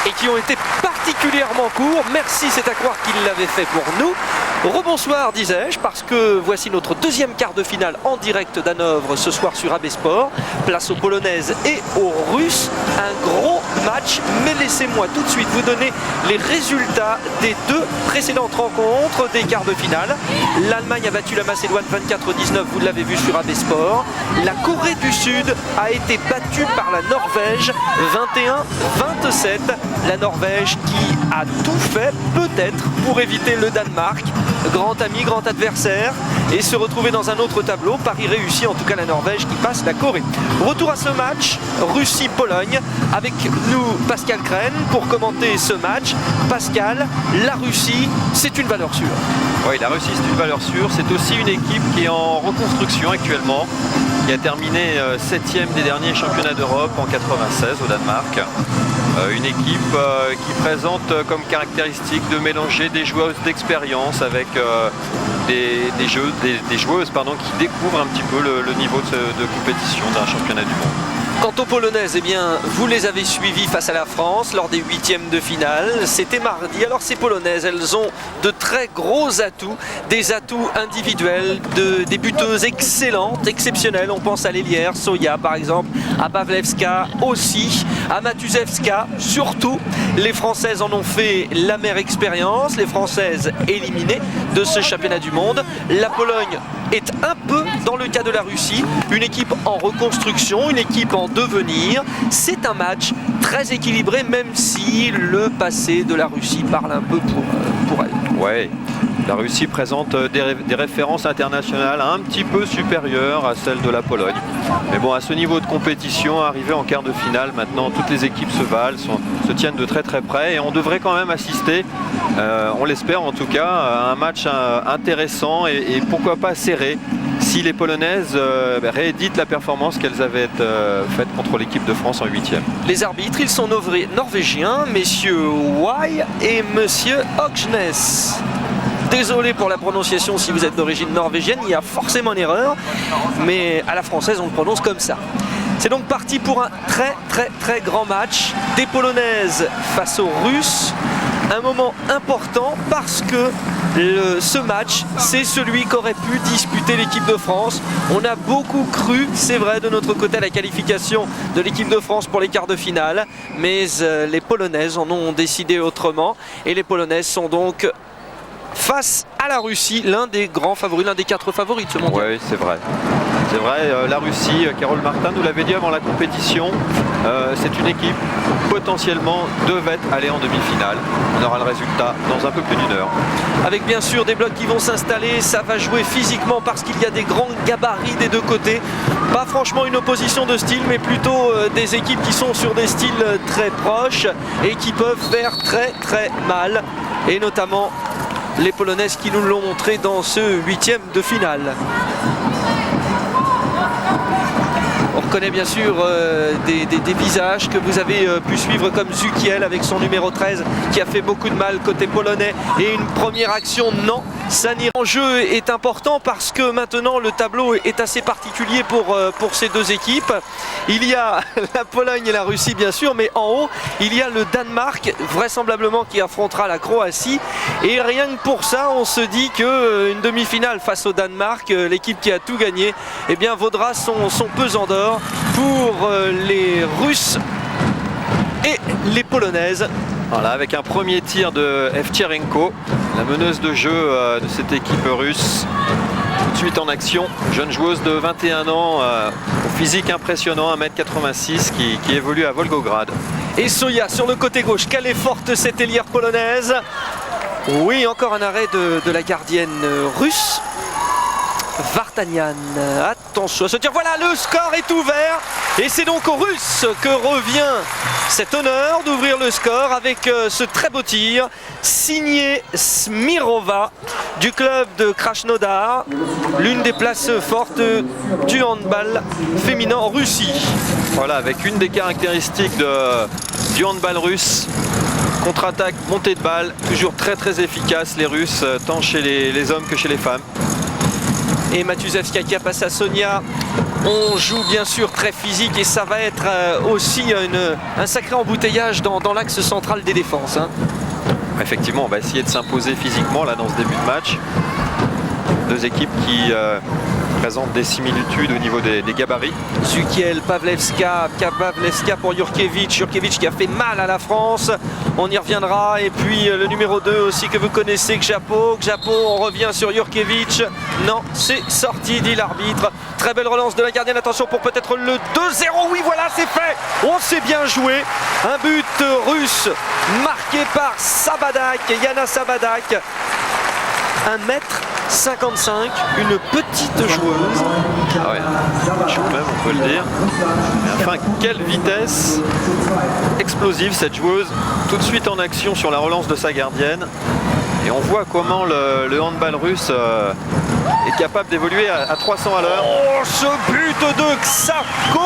et qui ont été particulièrement courts. Merci, c'est à croire qu'il l'avait fait pour nous. Rebonsoir, disais-je, parce que voici notre deuxième quart de finale en direct d'Hanovre ce soir sur AB Sport. Place aux Polonaises et aux Russes. Un gros match, mais laissez-moi tout de suite vous donner les résultats des deux précédentes rencontres des quarts de finale. L'Allemagne a battu la Macédoine 24-19, vous l'avez vu sur AB Sport. La Corée du Sud a été battue par la Norvège 21-27. La Norvège qui a tout fait, peut-être, pour éviter le Danemark. Grand ami, grand adversaire, et se retrouver dans un autre tableau. Paris réussit, en tout cas la Norvège qui passe la Corée. Retour à ce match, Russie-Pologne, avec nous Pascal Crène pour commenter ce match. Pascal, la Russie, c'est une valeur sûre. Oui, la Russie c'est une valeur sûre, c'est aussi une équipe qui est en reconstruction actuellement, qui a terminé 7e des derniers championnats d'Europe en 96 au Danemark. Une équipe qui présente comme caractéristique de mélanger des joueuses d'expérience avec des joueuses qui découvrent un petit peu le niveau de compétition d'un championnat du monde. Quant aux Polonaises, eh bien, vous les avez suivies face à la France lors des huitièmes de finale. C'était mardi. Alors ces Polonaises, elles ont de très gros atouts, des atouts individuels, des buteuses excellentes, exceptionnelles. On pense à l'ailière, Soya par exemple, à Pawlewska aussi, à Matuszewska surtout. Les Françaises en ont fait l'amère expérience. Les Françaises éliminées de ce championnat du monde. La Pologne est un peu dans le cas de la Russie, une équipe en reconstruction, une équipe en devenir. C'est un match très équilibré, même si le passé de la Russie parle un peu pour elle. Ouais, la Russie présente des références internationales un petit peu supérieures à celles de la Pologne. Mais bon, à ce niveau de compétition, arrivé en quart de finale, maintenant toutes les équipes se valent, se tiennent de très très près, et on devrait quand même assister, on l'espère en tout cas, à un match intéressant et pourquoi pas serré, si les Polonaises rééditent la performance qu'elles avaient faite contre l'équipe de France en 8e. Les arbitres, ils sont norvégiens, messieurs Wai et monsieur Hogsnes. Désolé pour la prononciation si vous êtes d'origine norvégienne, il y a forcément une erreur, mais à la française on le prononce comme ça. C'est donc parti pour un très très très grand match des Polonaises face aux Russes. Un moment important parce que ce match, c'est celui qu'aurait pu disputer l'équipe de France. On a beaucoup cru, c'est vrai, de notre côté à la qualification de l'équipe de France pour les quarts de finale, mais les Polonaises en ont décidé autrement et les Polonaises sont donc face à la Russie, l'un des grands favoris, l'un des 4 favoris de ce mondial. Oui, c'est vrai. C'est vrai, la Russie, Carole Martin nous l'avait dit avant la compétition, c'est une équipe qui potentiellement devait aller en demi-finale. On aura le résultat dans un peu plus d'une heure. Avec bien sûr des blocs qui vont s'installer, ça va jouer physiquement parce qu'il y a des grands gabarits des deux côtés. Pas franchement une opposition de style, mais plutôt des équipes qui sont sur des styles très proches et qui peuvent faire très très mal. Et notamment les Polonaises qui nous l'ont montré dans ce 8e de finale. On reconnaît bien sûr des visages que vous avez pu suivre comme Zukiel avec son numéro 13 qui a fait beaucoup de mal côté polonais. Et une première action, non, ça n'ira. L'enjeu est important parce que maintenant le tableau est assez particulier pour ces deux équipes. Il y a la Pologne et la Russie bien sûr, mais en haut il y a le Danemark vraisemblablement qui affrontera la Croatie. Et rien que pour ça on se dit qu'une demi-finale face au Danemark, l'équipe qui a tout gagné, eh bien vaudra son pesant d'or pour les Russes et les Polonaises. Voilà, avec un premier tir de Evcherenko, la meneuse de jeu de cette équipe russe. Tout de suite en action, jeune joueuse de 21 ans, au physique impressionnant, 1m86, qui évolue à Volgograd. Et Soya sur le côté gauche, qu'elle est forte cette ailière polonaise. Oui, encore un arrêt de la gardienne russe. Vartanian, attention à se dire, voilà, le score est ouvert et c'est donc aux Russes que revient cet honneur d'ouvrir le score avec ce très beau tir signé Smirova du club de Krasnodar, l'une des places fortes du handball féminin en Russie. Voilà, avec une des caractéristiques du handball russe, contre-attaque, montée de balle, toujours très très efficace les Russes, tant chez les hommes que chez les femmes. Et Matuszewska qui a passé à Sonia. On joue bien sûr très physique et ça va être aussi un sacré embouteillage dans l'axe central des défenses. Hein. Effectivement, on va essayer de s'imposer physiquement là dans ce début de match. Deux équipes qui présentent des similitudes au niveau des gabarits. Zukiel, Pawlewska pour Jurkiewicz. Jurkiewicz qui a fait mal à la France. On y reviendra. Et puis le numéro 2 aussi que vous connaissez, Gjapo. On revient sur Jurkiewicz. Non, c'est sorti, dit l'arbitre. Très belle relance de la gardienne. Attention pour peut-être le 2-0. Oui, voilà, c'est fait. On s'est bien joué. Un but russe marqué par Sabadak, Yana Sabadak. 1m55, une petite joueuse. Ah ouais, joue même, on peut le dire. Mais enfin, quelle vitesse explosive cette joueuse. Tout de suite en action sur la relance de sa gardienne. Et on voit comment le handball russe est capable d'évoluer à 300 à l'heure. Oh, ce but de Ksapko,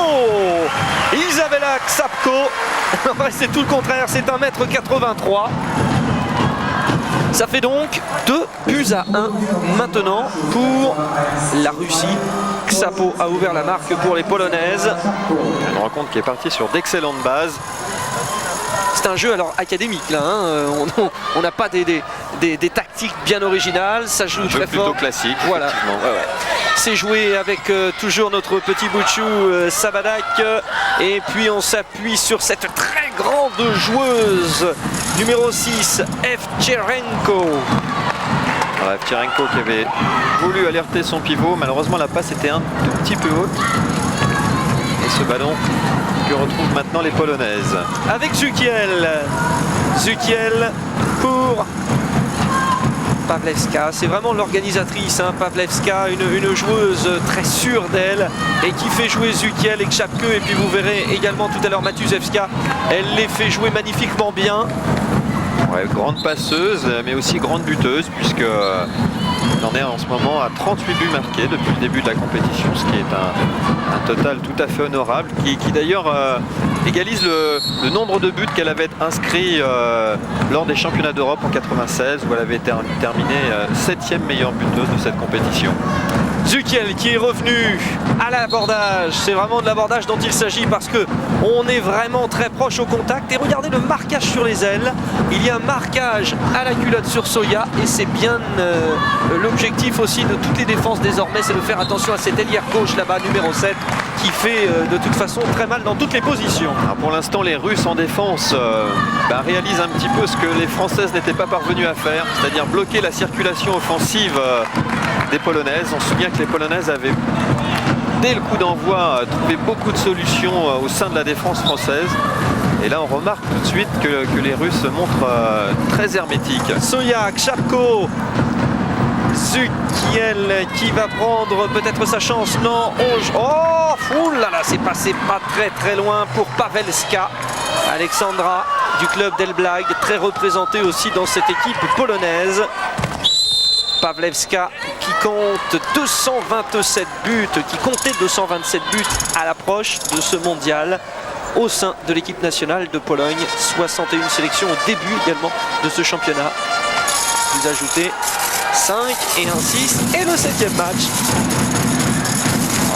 Isabella Ksapko. C'est tout le contraire, c'est 1m83. Ça fait donc 2-1 maintenant pour la Russie. Ksapko a ouvert la marque pour les Polonaises. Une rencontre qui est partie sur d'excellentes bases. C'est un jeu alors académique là, hein. On n'a pas des tactiques bien originales, ça joue très plutôt fort. Classique. Voilà. Ouais. C'est joué avec toujours notre petit Bouchou Sabadak et puis on s'appuie sur cette très grande joueuse numéro 6, Evcherenko. Evcherenko qui avait voulu alerter son pivot, malheureusement la passe était un tout petit peu haute. Et ce ballon que retrouvent maintenant les Polonaises. Avec Zukiel pour Pawlewska, c'est vraiment l'organisatrice, hein, Pawlewska, une joueuse très sûre d'elle et qui fait jouer Zukiel et Ksapko. Et puis vous verrez également tout à l'heure Matuzewska, elle les fait jouer magnifiquement bien. Ouais, grande passeuse, mais aussi grande buteuse, puisque on en est en ce moment à 38 buts marqués depuis le début de la compétition, ce qui est un total tout à fait honorable, qui d'ailleurs égalise le nombre de buts qu'elle avait inscrit lors des championnats d'Europe en 96, où elle avait terminé 7e meilleure buteuse de cette compétition. Zukiel qui est revenu à l'abordage, c'est vraiment de l'abordage dont il s'agit parce que on est vraiment très proche au contact. Et regardez le marquage sur les ailes, il y a un marquage à la culotte sur Soya et c'est bien l'objectif aussi de toutes les défenses désormais, c'est de faire attention à cette ailière gauche là-bas, numéro 7, qui fait de toute façon très mal dans toutes les positions. Alors pour l'instant les Russes en défense réalisent un petit peu ce que les Françaises n'étaient pas parvenues à faire, c'est-à-dire bloquer la circulation offensive des Polonaises. On se souvient que les Polonaises avaient, dès le coup d'envoi, trouvé beaucoup de solutions au sein de la défense française. Et là, on remarque tout de suite que les Russes se montrent très hermétiques. Soya, Ksapko, Zukiel qui va prendre peut-être sa chance. Non, oh là là, c'est passé pas très loin pour Pawlewska. Alexandra du club d'Elblag, très représentée aussi dans cette équipe polonaise. Pawlewska qui compte 227 buts, qui comptait 227 buts à l'approche de ce mondial au sein de l'équipe nationale de Pologne. 61 sélections au début également de ce championnat. Vous ajoutez 5 et un 6 et le 7e match.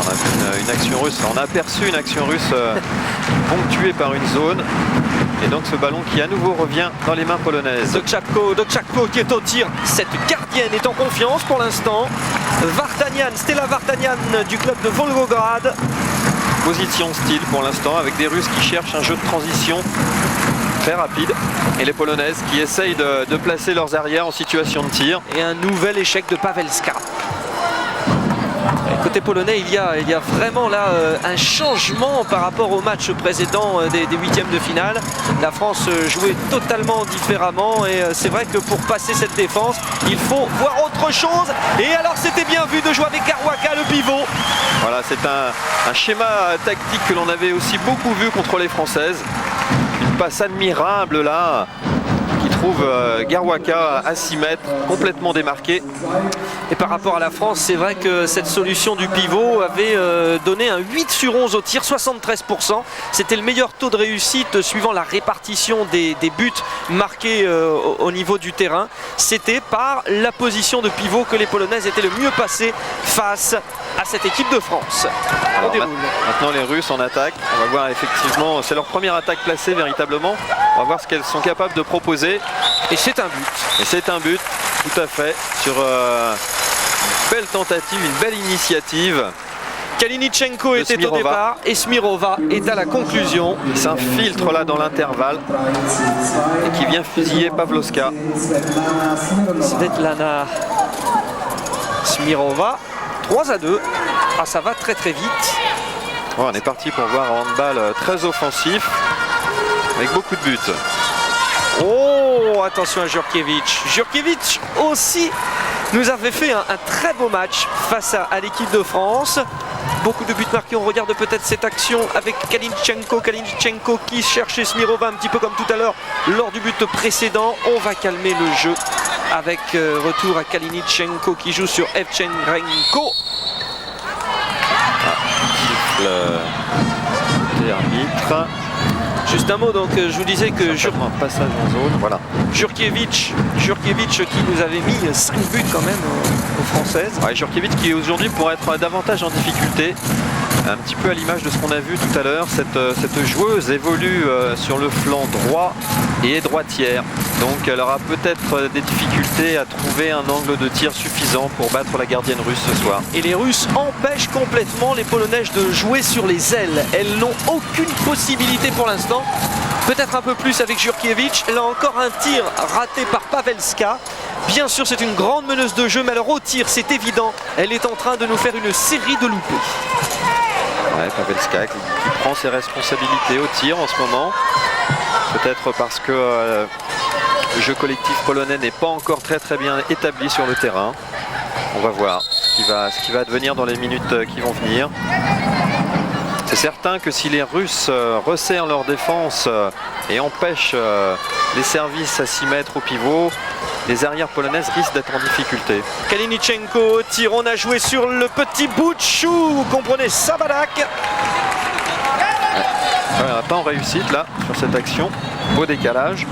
On a vu une action russe, on a aperçu une action russe ponctuée par une zone. Et donc ce ballon qui à nouveau revient dans les mains polonaises. De Ksapko qui est au tir. Cette gardienne est en confiance pour l'instant. Stella Vartanian du club de Volgograd. Position style pour l'instant avec des Russes qui cherchent un jeu de transition très rapide. Et les Polonaises qui essayent de placer leurs arrières en situation de tir. Et un nouvel échec de Pawlewska. Côté polonais, il y a vraiment là un changement par rapport au match précédent des huitièmes de finale. La France jouait totalement différemment et c'est vrai que pour passer cette défense, il faut voir autre chose. Et alors c'était bien vu de jouer avec Garwaka, le pivot. Voilà, c'est un schéma tactique que l'on avait aussi beaucoup vu contre les Françaises. Une passe admirable là, qui trouve Garwaka à 6 mètres, complètement démarqué. Et par rapport à la France, c'est vrai que cette solution du pivot avait donné un 8 sur 11 au tir, 73%. C'était le meilleur taux de réussite suivant la répartition des buts marqués au niveau du terrain. C'était par la position de pivot que les Polonaises étaient le mieux passées face à cette équipe de France. Alors, maintenant les Russes en attaque. On va voir effectivement, c'est leur première attaque placée véritablement. On va voir ce qu'elles sont capables de proposer. Et c'est un but. Et c'est un but, tout à fait, sur une belle tentative, une belle initiative. Kalinichenko était au départ et Smirova est à la conclusion. Il s'infiltre là dans l'intervalle et qui vient fusiller Pavlovska. Svetlana Smirova, 3-2. Ah, ça va très très vite. Ouais, on est parti pour voir un handball très offensif avec beaucoup de buts. Oh, attention à Jurkiewicz. Jurkiewicz aussi nous avait fait un très beau match face à l'équipe de France. Beaucoup de buts marqués. On regarde peut-être cette action avec Kalinichenko. Kalinichenko qui cherchait Smirova un petit peu comme tout à l'heure lors du but précédent. On va calmer le jeu avec retour à Kalinichenko qui joue sur Evchenko. L'arbitre. Juste un mot, donc je vous disais que un passage en zone, voilà. Jurkiewicz qui nous avait mis 5 buts quand même aux Françaises. Ouais, Jurkiewicz qui aujourd'hui pourrait être davantage en difficulté. Un petit peu à l'image de ce qu'on a vu tout à l'heure, cette joueuse évolue sur le flanc droit et est droitière. Donc elle aura peut-être des difficultés à trouver un angle de tir suffisant pour battre la gardienne russe ce soir. Et les Russes empêchent complètement les Polonaises de jouer sur les ailes. Elles n'ont aucune possibilité pour l'instant. Peut-être un peu plus avec Jurkiewicz. Là encore un tir raté par Pavelska. Bien sûr c'est une grande meneuse de jeu, mais alors au tir c'est évident. Elle est en train de nous faire une série de loupés. Ouais, Pavelska qui prend ses responsabilités au tir en ce moment. Peut-être parce que le jeu collectif polonais n'est pas encore très bien établi sur le terrain. On va voir ce qui va advenir dans les minutes qui vont venir. C'est certain que si les Russes resserrent leur défense et empêchent les services à 6 mètres au pivot, les arrières polonaises risquent d'être en difficulté. Kalinichenko tire, on a joué sur le petit bout de chou, vous comprenez, Sabadak. Ouais, pas en réussite là, sur cette action. Beau décalage.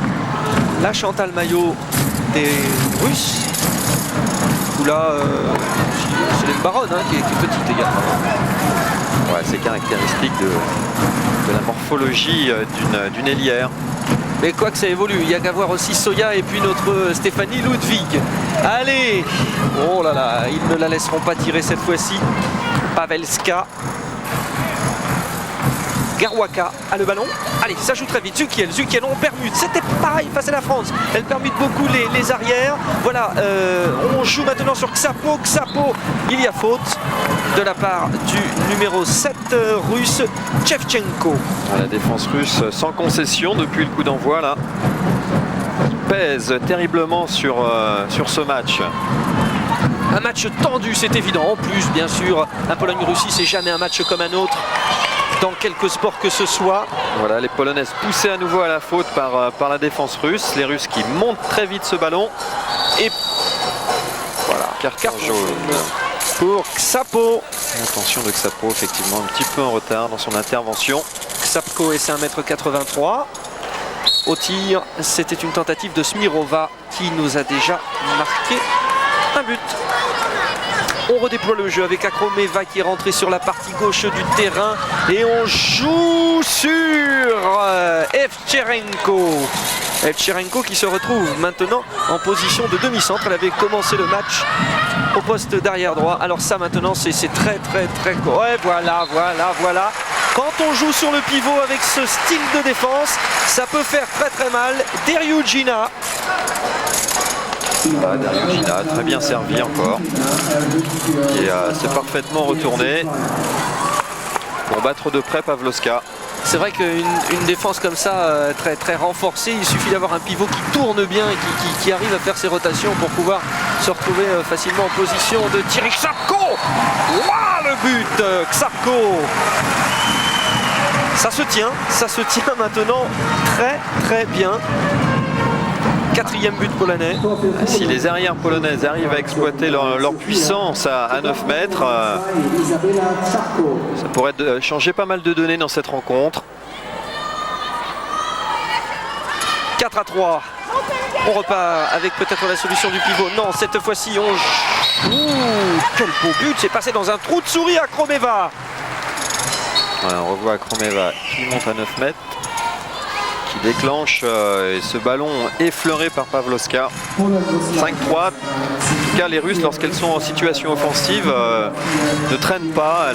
Là, Chantal Maillot des Russes. Ou là, c'est une baronne qui est petite également. Ouais, c'est caractéristique de la morphologie d'une ailière. Mais quoi que ça évolue, il y a qu'à voir aussi Soya et puis notre Stéphanie Ludwig. Allez, oh là là, ils ne la laisseront pas tirer cette fois-ci. Pavelska. Garwaka a le ballon. Allez, ça joue très vite. Zukiel, on permute. C'était pareil face à la France. Elle permute beaucoup les arrières. Voilà, on joue maintenant sur Ksapo. Ksapo, il y a faute de la part du numéro 7 russe, Shevchenko. La défense russe sans concession depuis le coup d'envoi là. Pèse terriblement sur ce match. Un match tendu, c'est évident. En plus, bien sûr, un Pologne-Russie, c'est jamais un match comme un autre. Dans quelque sport que ce soit. Voilà, les Polonaises poussées à nouveau à la faute par la défense russe. Les Russes qui montent très vite ce ballon. Et voilà, carton jaune pour Ksapo. Attention de Ksapo, effectivement, un petit peu en retard dans son intervention. Ksapko et c'est 1m83. Au tir, c'était une tentative de Smirova qui nous a déjà marqué un but. On redéploie le jeu avec Akromeva qui est rentré sur la partie gauche du terrain et on joue sur Evchenko. Evchenko qui se retrouve maintenant en position de demi-centre. Elle avait commencé le match au poste d'arrière droit. Alors ça maintenant c'est très. Ouais, voilà. Quand on joue sur le pivot avec ce style de défense, ça peut faire très mal. Deriugina. Deriugina, très bien servi encore. Qui s'est parfaitement retourné pour battre de près Pavlovska. C'est vrai qu'une défense comme ça, très renforcée, il suffit d'avoir un pivot qui tourne bien et qui arrive à faire ses rotations pour pouvoir se retrouver facilement en position de tirer. Ksapko. Wow, le but Ksapko. Ça se tient maintenant très bien. 4e but polonais. Si les arrières polonaises arrivent à exploiter leur puissance à 9 mètres, ça pourrait changer pas mal de données dans cette rencontre. 4-3. On repart avec peut-être la solution du pivot. Non, cette fois-ci, on... Ouh, quel beau but. C'est passé dans un trou de souris à Kromeva. Ouais, on revoit Kromeva qui monte à 9 mètres, qui déclenche et ce ballon effleuré par Pavlovska. 5-3. En tout cas, les Russes, lorsqu'elles sont en situation offensive, ne traînent pas.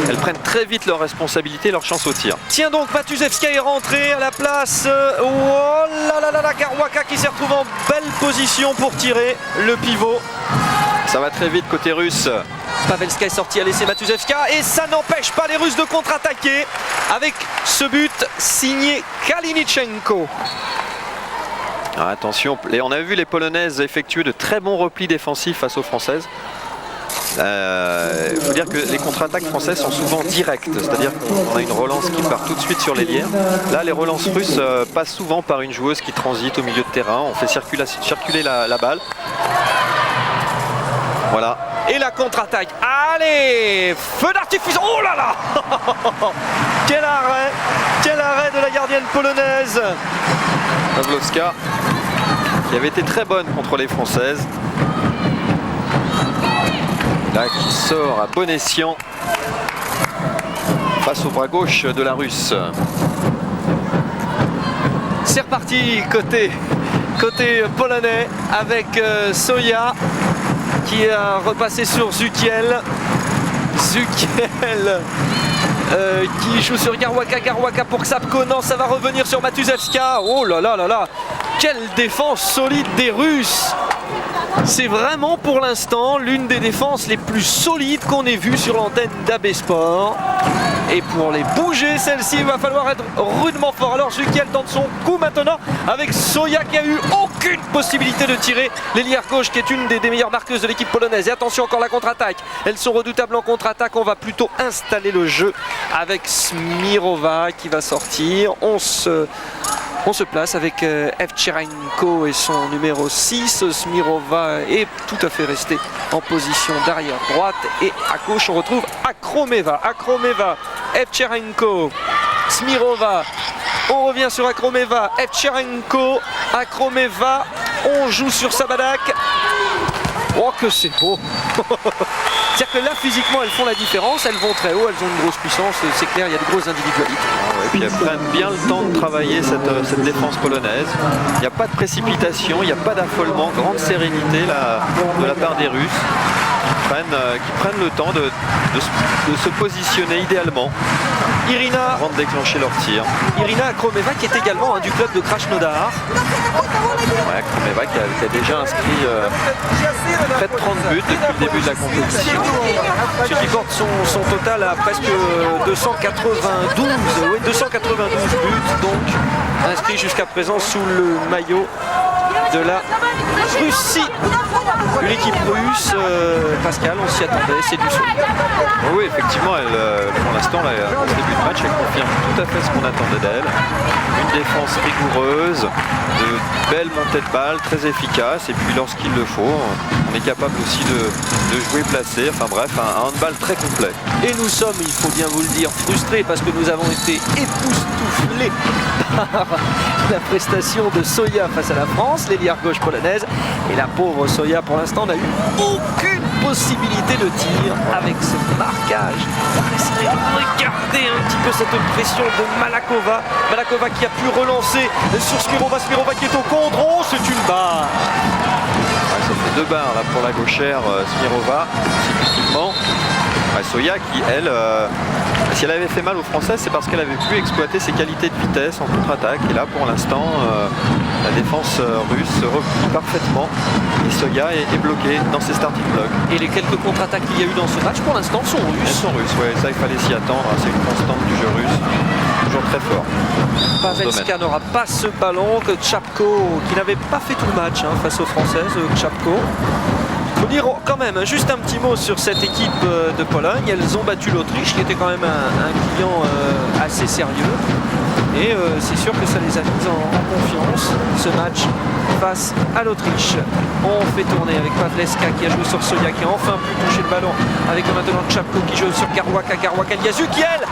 Elles prennent très vite leurs responsabilités, leur chance au tir. Tiens donc, Matuzewska est rentré à la place. Oh là là là là, Garwaka qui s'est retrouvé en belle position pour tirer le pivot. Ça va très vite côté russe. Pavelska est sorti à laisser Matuzewska et ça n'empêche pas les Russes de contre-attaquer avec ce but signé Kalinichenko. Ah, attention, on a vu les Polonaises effectuer de très bons replis défensifs face aux Françaises. Il faut dire que les contre-attaques françaises sont souvent directes, c'est-à-dire qu'on a une relance qui part tout de suite sur l'ailière. Là, les relances russes passent souvent par une joueuse qui transite au milieu de terrain. On fait circuler la balle. Voilà. Et la contre-attaque. Allez, feu d'artifice. Oh là là. Quel arrêt de la gardienne polonaise. Pavlovska, qui avait été très bonne contre les Françaises. Là, qui sort à bon escient face au bras gauche de la Russe. C'est reparti côté polonais avec Soya qui a repassé sur Zukiel. Zukiel qui joue sur Garwaka. Garwaka pour Ksapko. Non, ça va revenir sur Matuzewska. Oh là là là là. Quelle défense solide des Russes. C'est vraiment pour l'instant l'une des défenses les plus solides qu'on ait vues sur l'antenne d'AB Sport. Et pour les bouger, celle-ci, il va falloir être rudement fort. Alors Zukiel tente son coup maintenant avec Soya qui a eu aucune possibilité de tirer l'ailière gauche qui est une des meilleures marqueuses de l'équipe polonaise. Et attention encore la contre-attaque. Elles sont redoutables en contre-attaque. On va plutôt installer le jeu avec Smirova qui va sortir. On se place avec Evcherenko et son numéro 6. Smirova est tout à fait restée en position d'arrière droite. Et à gauche, on retrouve Akromeva. Akromeva, Evcherenko, Smirova. On revient sur Akromeva, Evcherenko, Akromeva. On joue sur Sabadak. Oh que c'est beau. C'est-à-dire que là, physiquement, elles font la différence. Elles vont très haut, elles ont une grosse puissance. C'est clair, il y a de grosses individualités. Et puis elles prennent bien le temps de travailler cette défense polonaise. Il n'y a pas de précipitation, il n'y a pas d'affolement. Grande sérénité de la part des Russes qui prennent le temps de se positionner idéalement Irina, avant de déclencher leur tir. Irina Akromeva qui est également du club de Krasnodar. Ouais, Akromeva qui a déjà inscrit près de 30 buts depuis le début de la compétition. Ce qui porte son total à presque 292 buts, donc inscrits jusqu'à présent sous le maillot de la Russie. Une équipe russe, Pascal, on s'y attendait, c'est du saut. Oui, effectivement, pour l'instant, au début de match, elle confirme tout à fait ce qu'on attendait d'elle. Une défense rigoureuse, de belles montées de balles, très efficaces, et puis lorsqu'il le faut, on est capable aussi de jouer placé. Enfin bref, un handball très complet. Et nous sommes, il faut bien vous le dire, frustrés parce que nous avons été époustouflés par la prestation de Soya face à la France, l'ailière gauche polonaise. Et la pauvre Soya, pour l'instant, n'a eu aucune possibilité de tir avec ce marquage. Regardez un petit peu cette pression de Malakova. Malakova qui a pu relancer sur Smirova. Smirova qui est au contre. Oh, c'est une barre. Ouais, ça fait 2 barres là, pour la gauchère Smirova, effectivement. Soya qui, elle, si elle avait fait mal aux Françaises, c'est parce qu'elle avait pu exploiter ses qualités de vitesse en contre-attaque. Et là, pour l'instant, la défense russe se replie parfaitement. Et Soya est bloquée dans ses starting blocks. Et les quelques contre-attaques qu'il y a eu dans ce match, pour l'instant, sont russes. Elles sont russes, ouais, ça il fallait s'y attendre. C'est une constante du jeu russe. Toujours très fort. Pavelska n'aura pas ce ballon que Ksapko, qui n'avait pas fait tout le match face aux Françaises, Ksapko. Il faut dire quand même juste un petit mot sur cette équipe de Pologne. Elles ont battu l'Autriche, qui était quand même un client assez sérieux. Et c'est sûr que ça les a mises en confiance. annonce ce match face à l'Autriche. On fait tourner avec Pavleska qui a joué sur Soya, qui a enfin pu toucher le ballon, avec maintenant Tchapko qui joue sur Garwaka, Liazu qui elles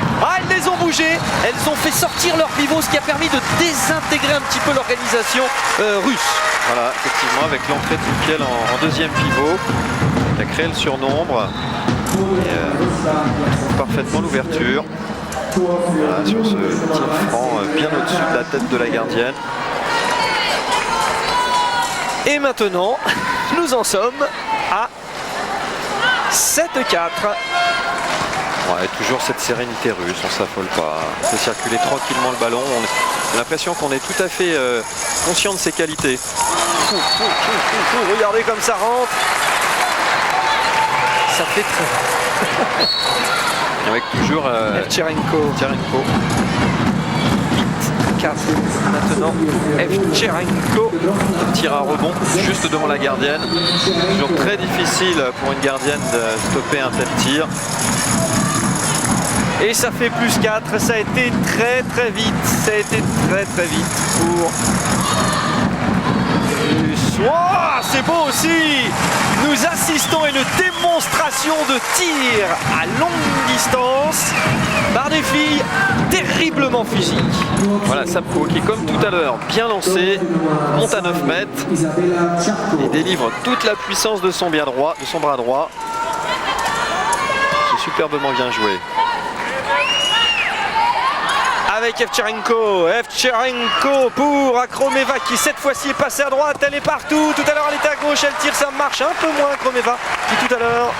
les ont bougé, elles ont fait sortir leur pivot, ce qui a permis de désintégrer un petit peu l'organisation russe. Voilà, effectivement, avec l'entrée de Zukiel en deuxième pivot, qui a créé le surnombre et trouve parfaitement l'ouverture. Voilà, sur ce tir franc bien au-dessus de la tête de la gardienne. Et maintenant, nous en sommes à 7-4. Ouais, toujours cette sérénité russe, on ne s'affole pas. On fait circuler tranquillement le ballon. On a l'impression qu'on est tout à fait conscient de ses qualités. Regardez comme ça rentre. Ça fait très... Avec toujours Evcherenko. 8-4 maintenant. Evcherenko. Tir à rebond juste devant la gardienne. Toujours très difficile pour une gardienne de stopper un tel tir. Et ça fait plus 4. Ça a été très vite. Ça a été très vite pour... Oh, c'est beau aussi. Nous assistons à une démonstration de tir à longue distance par des filles terriblement physiques. Voilà, Sapko qui, comme tout à l'heure, bien lancé, monte à 9 mètres et délivre toute la puissance de son bras droit. C'est superbement bien joué. Avec Evcherenko pour Akromeva qui cette fois-ci est passée à droite, elle est partout, tout à l'heure elle était à gauche, elle tire, ça marche un peu moins Akromeva qui tout à l'heure.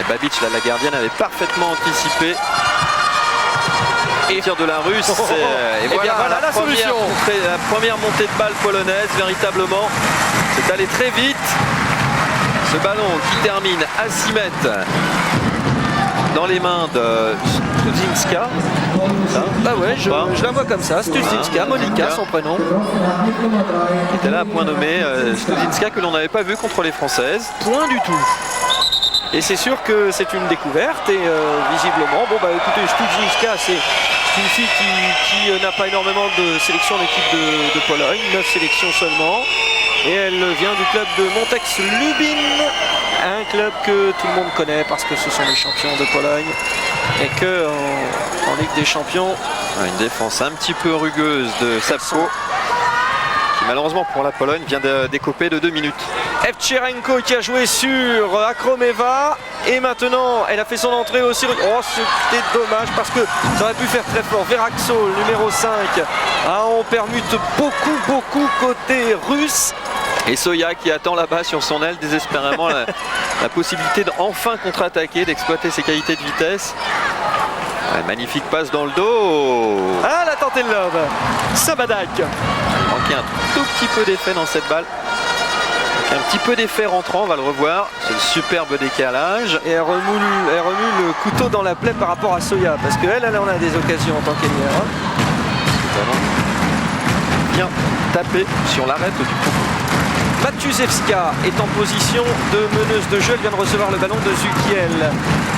Babic, là, la gardienne avait parfaitement anticipé le tir de la Russe. Et voilà, la solution. La première montée de balle polonaise, véritablement, c'est allé très vite. Ce ballon qui termine à 6 mètres dans les mains de Studzinska. Bah ouais, je la vois comme ça, Studzinska, Monika son prénom. Qui était là à point nommé, Studzinska que l'on n'avait pas vu contre les Françaises. Point du tout. Et c'est sûr que c'est une découverte et visiblement, bon bah écoutez, Studzinska c'est une fille qui n'a pas énormément de sélections en équipe de Pologne, 9 sélections seulement. Et elle vient du club de Montex Lubin, un club que tout le monde connaît parce que ce sont les champions de Pologne et que en Ligue des Champions, une défense un petit peu rugueuse de Sapko qui malheureusement pour la Pologne vient de décoper de 2 minutes. Evcherenko qui a joué sur Akromeva et maintenant elle a fait son entrée aussi. Oh, c'était dommage parce que ça aurait pu faire très fort. Veraxo, le numéro 5, on permute beaucoup côté russe. Et Soya qui attend là-bas sur son aile désespérément la possibilité d'enfin contre-attaquer, d'exploiter ses qualités de vitesse. Ouais, magnifique passe dans le dos. Ah, la tentée de love. Sabadak. Il manquait un tout petit peu d'effet dans cette balle. Un petit peu d'effet rentrant, on va le revoir. C'est le superbe décalage. Et elle remue le couteau dans la plaie par rapport à Soya. Parce qu'elle en a des occasions en tant qu'ailière. Bien tapé sur l'arête du coup. Matuzewska est en position de meneuse de jeu, elle vient de recevoir le ballon de Zukiel.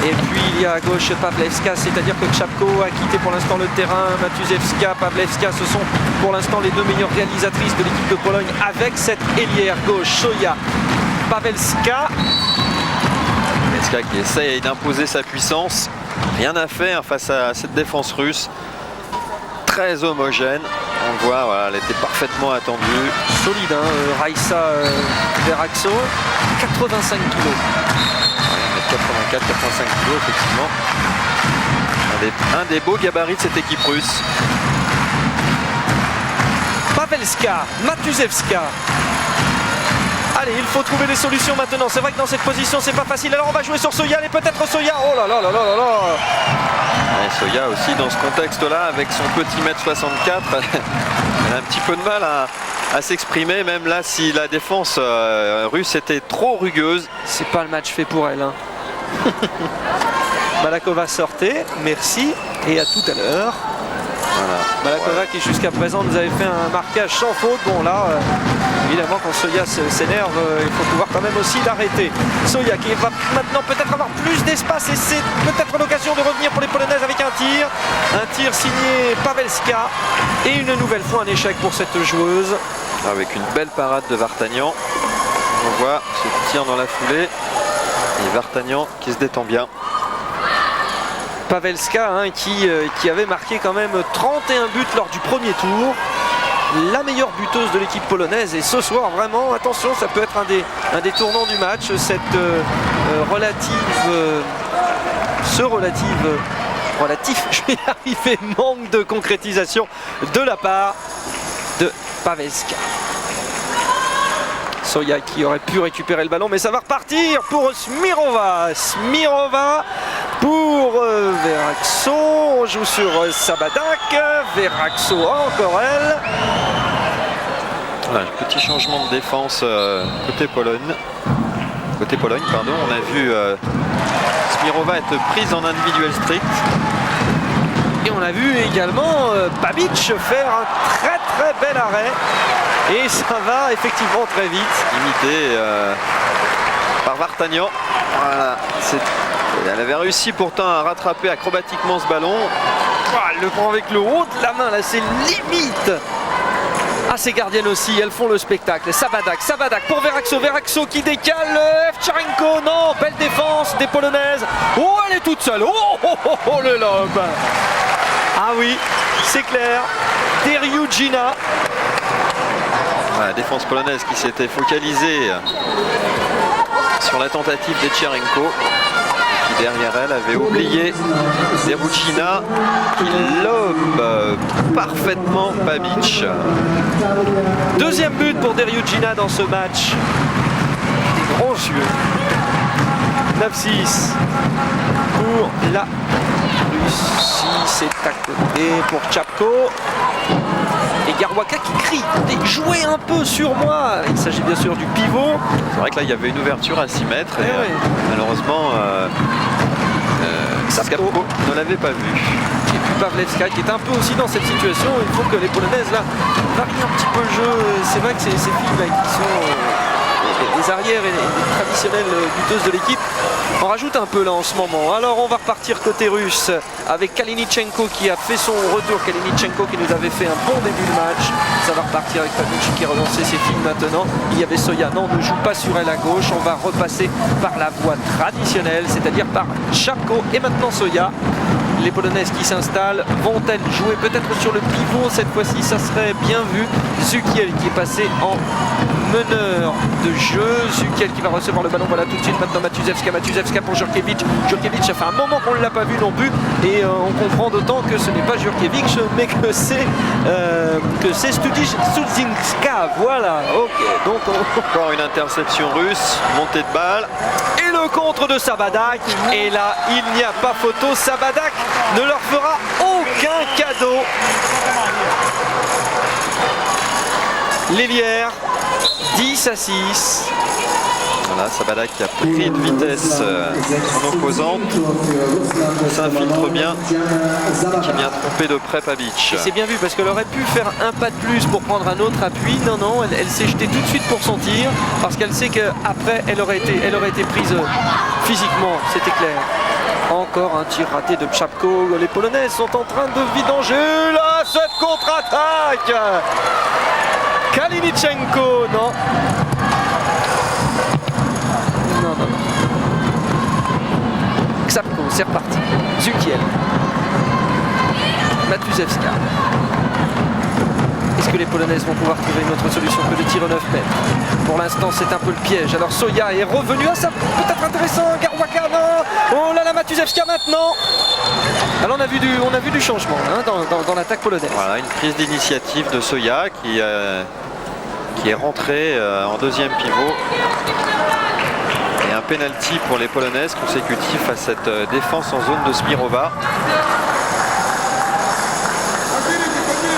Et puis il y a à gauche Pavleska, c'est-à-dire que Tchapko a quitté pour l'instant le terrain. Matuzewska, Pavleska, ce sont pour l'instant les deux meilleures réalisatrices de l'équipe de Pologne avec cette ailière gauche. Soya, Pavleska. Pavleska qui essaye d'imposer sa puissance. Rien à faire face à cette défense russe. Très homogène. On le voit, voilà, elle était parfaitement attendue. Solide, hein, Raissa Veraxo, 85 kg. 84, 85 kg, effectivement. Un des beaux gabarits de cette équipe russe. Pavleska, Matuzewska. Allez, il faut trouver des solutions maintenant. C'est vrai que dans cette position, c'est pas facile. Alors on va jouer sur Soya et peut-être Soya. Oh là là là là là là. Et Soya aussi dans ce contexte-là, avec son petit mètre 64, elle a un petit peu de mal à s'exprimer, même là si la défense russe était trop rugueuse. C'est pas le match fait pour elle. Hein. Malakova sortait, merci et à tout à l'heure. Voilà. Malakova qui jusqu'à présent nous avait fait un marquage sans faute. Bon là, évidemment quand Soya s'énerve, il faut pouvoir quand même aussi l'arrêter. Soya qui va maintenant peut-être avoir plus d'espace et c'est peut-être l'occasion de revenir pour les Polonaises avec un tir. Un tir signé Pavleska et une nouvelle fois un échec pour cette joueuse Avec une belle parade de Vartagnan. On voit ce tir dans la foulée. Et Vartagnan qui se détend bien. Pavelska hein, qui avait marqué quand même 31 buts lors du premier tour. La meilleure buteuse de l'équipe polonaise. Et ce soir, vraiment, attention, ça peut être un des tournants du match. Cette relatif, je vais y arriver, manque de concrétisation de la part de Pavelska. Soya qui aurait pu récupérer le ballon, mais ça va repartir pour Smirova. Smirova pour Verraxo. On joue sur Sabadak. Verraxo, encore elle. Voilà, petit changement de défense côté Pologne. Pardon. On a vu Smirova être prise en individuel strict. Et on a vu également Babic faire un très bel arrêt. Et ça va effectivement très vite. Imité par Vartagnan. Voilà. Elle avait réussi pourtant à rattraper acrobatiquement ce ballon. Elle le prend avec le haut de la main, là c'est limite. Ah, ces gardiennes aussi, elles font le spectacle. Sabadak pour Verraxo qui décale. Evcharenko, non, belle défense des Polonaises. Oh, elle est toute seule. Oh, le lob. Ah oui, c'est clair. Deriugina. La défense polonaise qui s'était focalisée sur la tentative d'Evcharenko. Qui derrière elle avait oublié Deriugina qui lobe parfaitement Babic. Deuxième but pour Deriugina dans ce match. Des grands yeux. 9-6 pour la Russie. C'est à côté pour Tchapko. Et Garwaka qui crie, jouez un peu sur moi. Il s'agit bien sûr du pivot. C'est vrai que là il y avait une ouverture à 6 mètres et malheureusement Sapko ne l'avait pas vu. Et puis Pavlevska qui est un peu aussi dans cette situation. Il faut que les Polonaises là varient un petit peu le jeu. C'est vrai que ces filles là, qui sont les arrières et les traditionnelles buteuses de l'équipe en rajoutent un peu là en ce moment. Alors on va repartir côté russe avec Kalinichenko qui a fait son retour. Kalinichenko qui nous avait fait un bon début de match. Ça va repartir avec Pavucci qui relançait ses filles maintenant. Il y avait Soya, non, on ne joue pas sur elle à gauche. On va repasser par la voie traditionnelle, c'est-à-dire par Tchapko et maintenant Soya. Les Polonaises qui s'installent, vont-elles jouer peut-être sur le pivot cette fois-ci? Ça serait bien vu. Zukiel qui est passé en meneur de jeu. Zukiel qui va recevoir le ballon. Voilà tout de suite maintenant Matuzewska pour Jurkiewicz. Jurkiewicz, ça fait un moment qu'on ne l'a pas vu non plus. Et on comprend d'autant que ce n'est pas Jurkiewicz, mais que c'est Studzinska. Voilà, ok. Donc encore une interception russe, montée de balle. Et le contre de Sabadak. Et là, il n'y a pas photo. Sabadak ne leur fera aucun cadeau. L'Hélière, 10-6. Voilà, Sabadak qui a pris de vitesse son opposante, s'infiltre bien, qui vient tromper de près Babic. Et c'est bien vu parce qu'elle aurait pu faire un pas de plus pour prendre un autre appui. Non, elle s'est jetée tout de suite pour son tir parce qu'elle sait qu'après elle aurait été prise physiquement, c'était clair. Encore un tir raté de Tchapko. Les Polonaises sont en train de vidanger là, cette contre-attaque. Kalinichenko, non. Tchapko, c'est reparti. Zukiel. Matuzewska. Est-ce que les Polonaises vont pouvoir trouver une autre solution que de tir au 9 mètres? Pour l'instant, c'est un peu le piège. Alors Soya est revenu. Ah, ça peut être intéressant. Garwaka, non. Oh là là, Matuzewska maintenant. Alors on a vu du changement hein, dans l'attaque polonaise. Voilà, une prise d'initiative de Soya qui est rentré en deuxième pivot. Et un penalty pour les Polonaises consécutif à cette défense en zone de Smirova.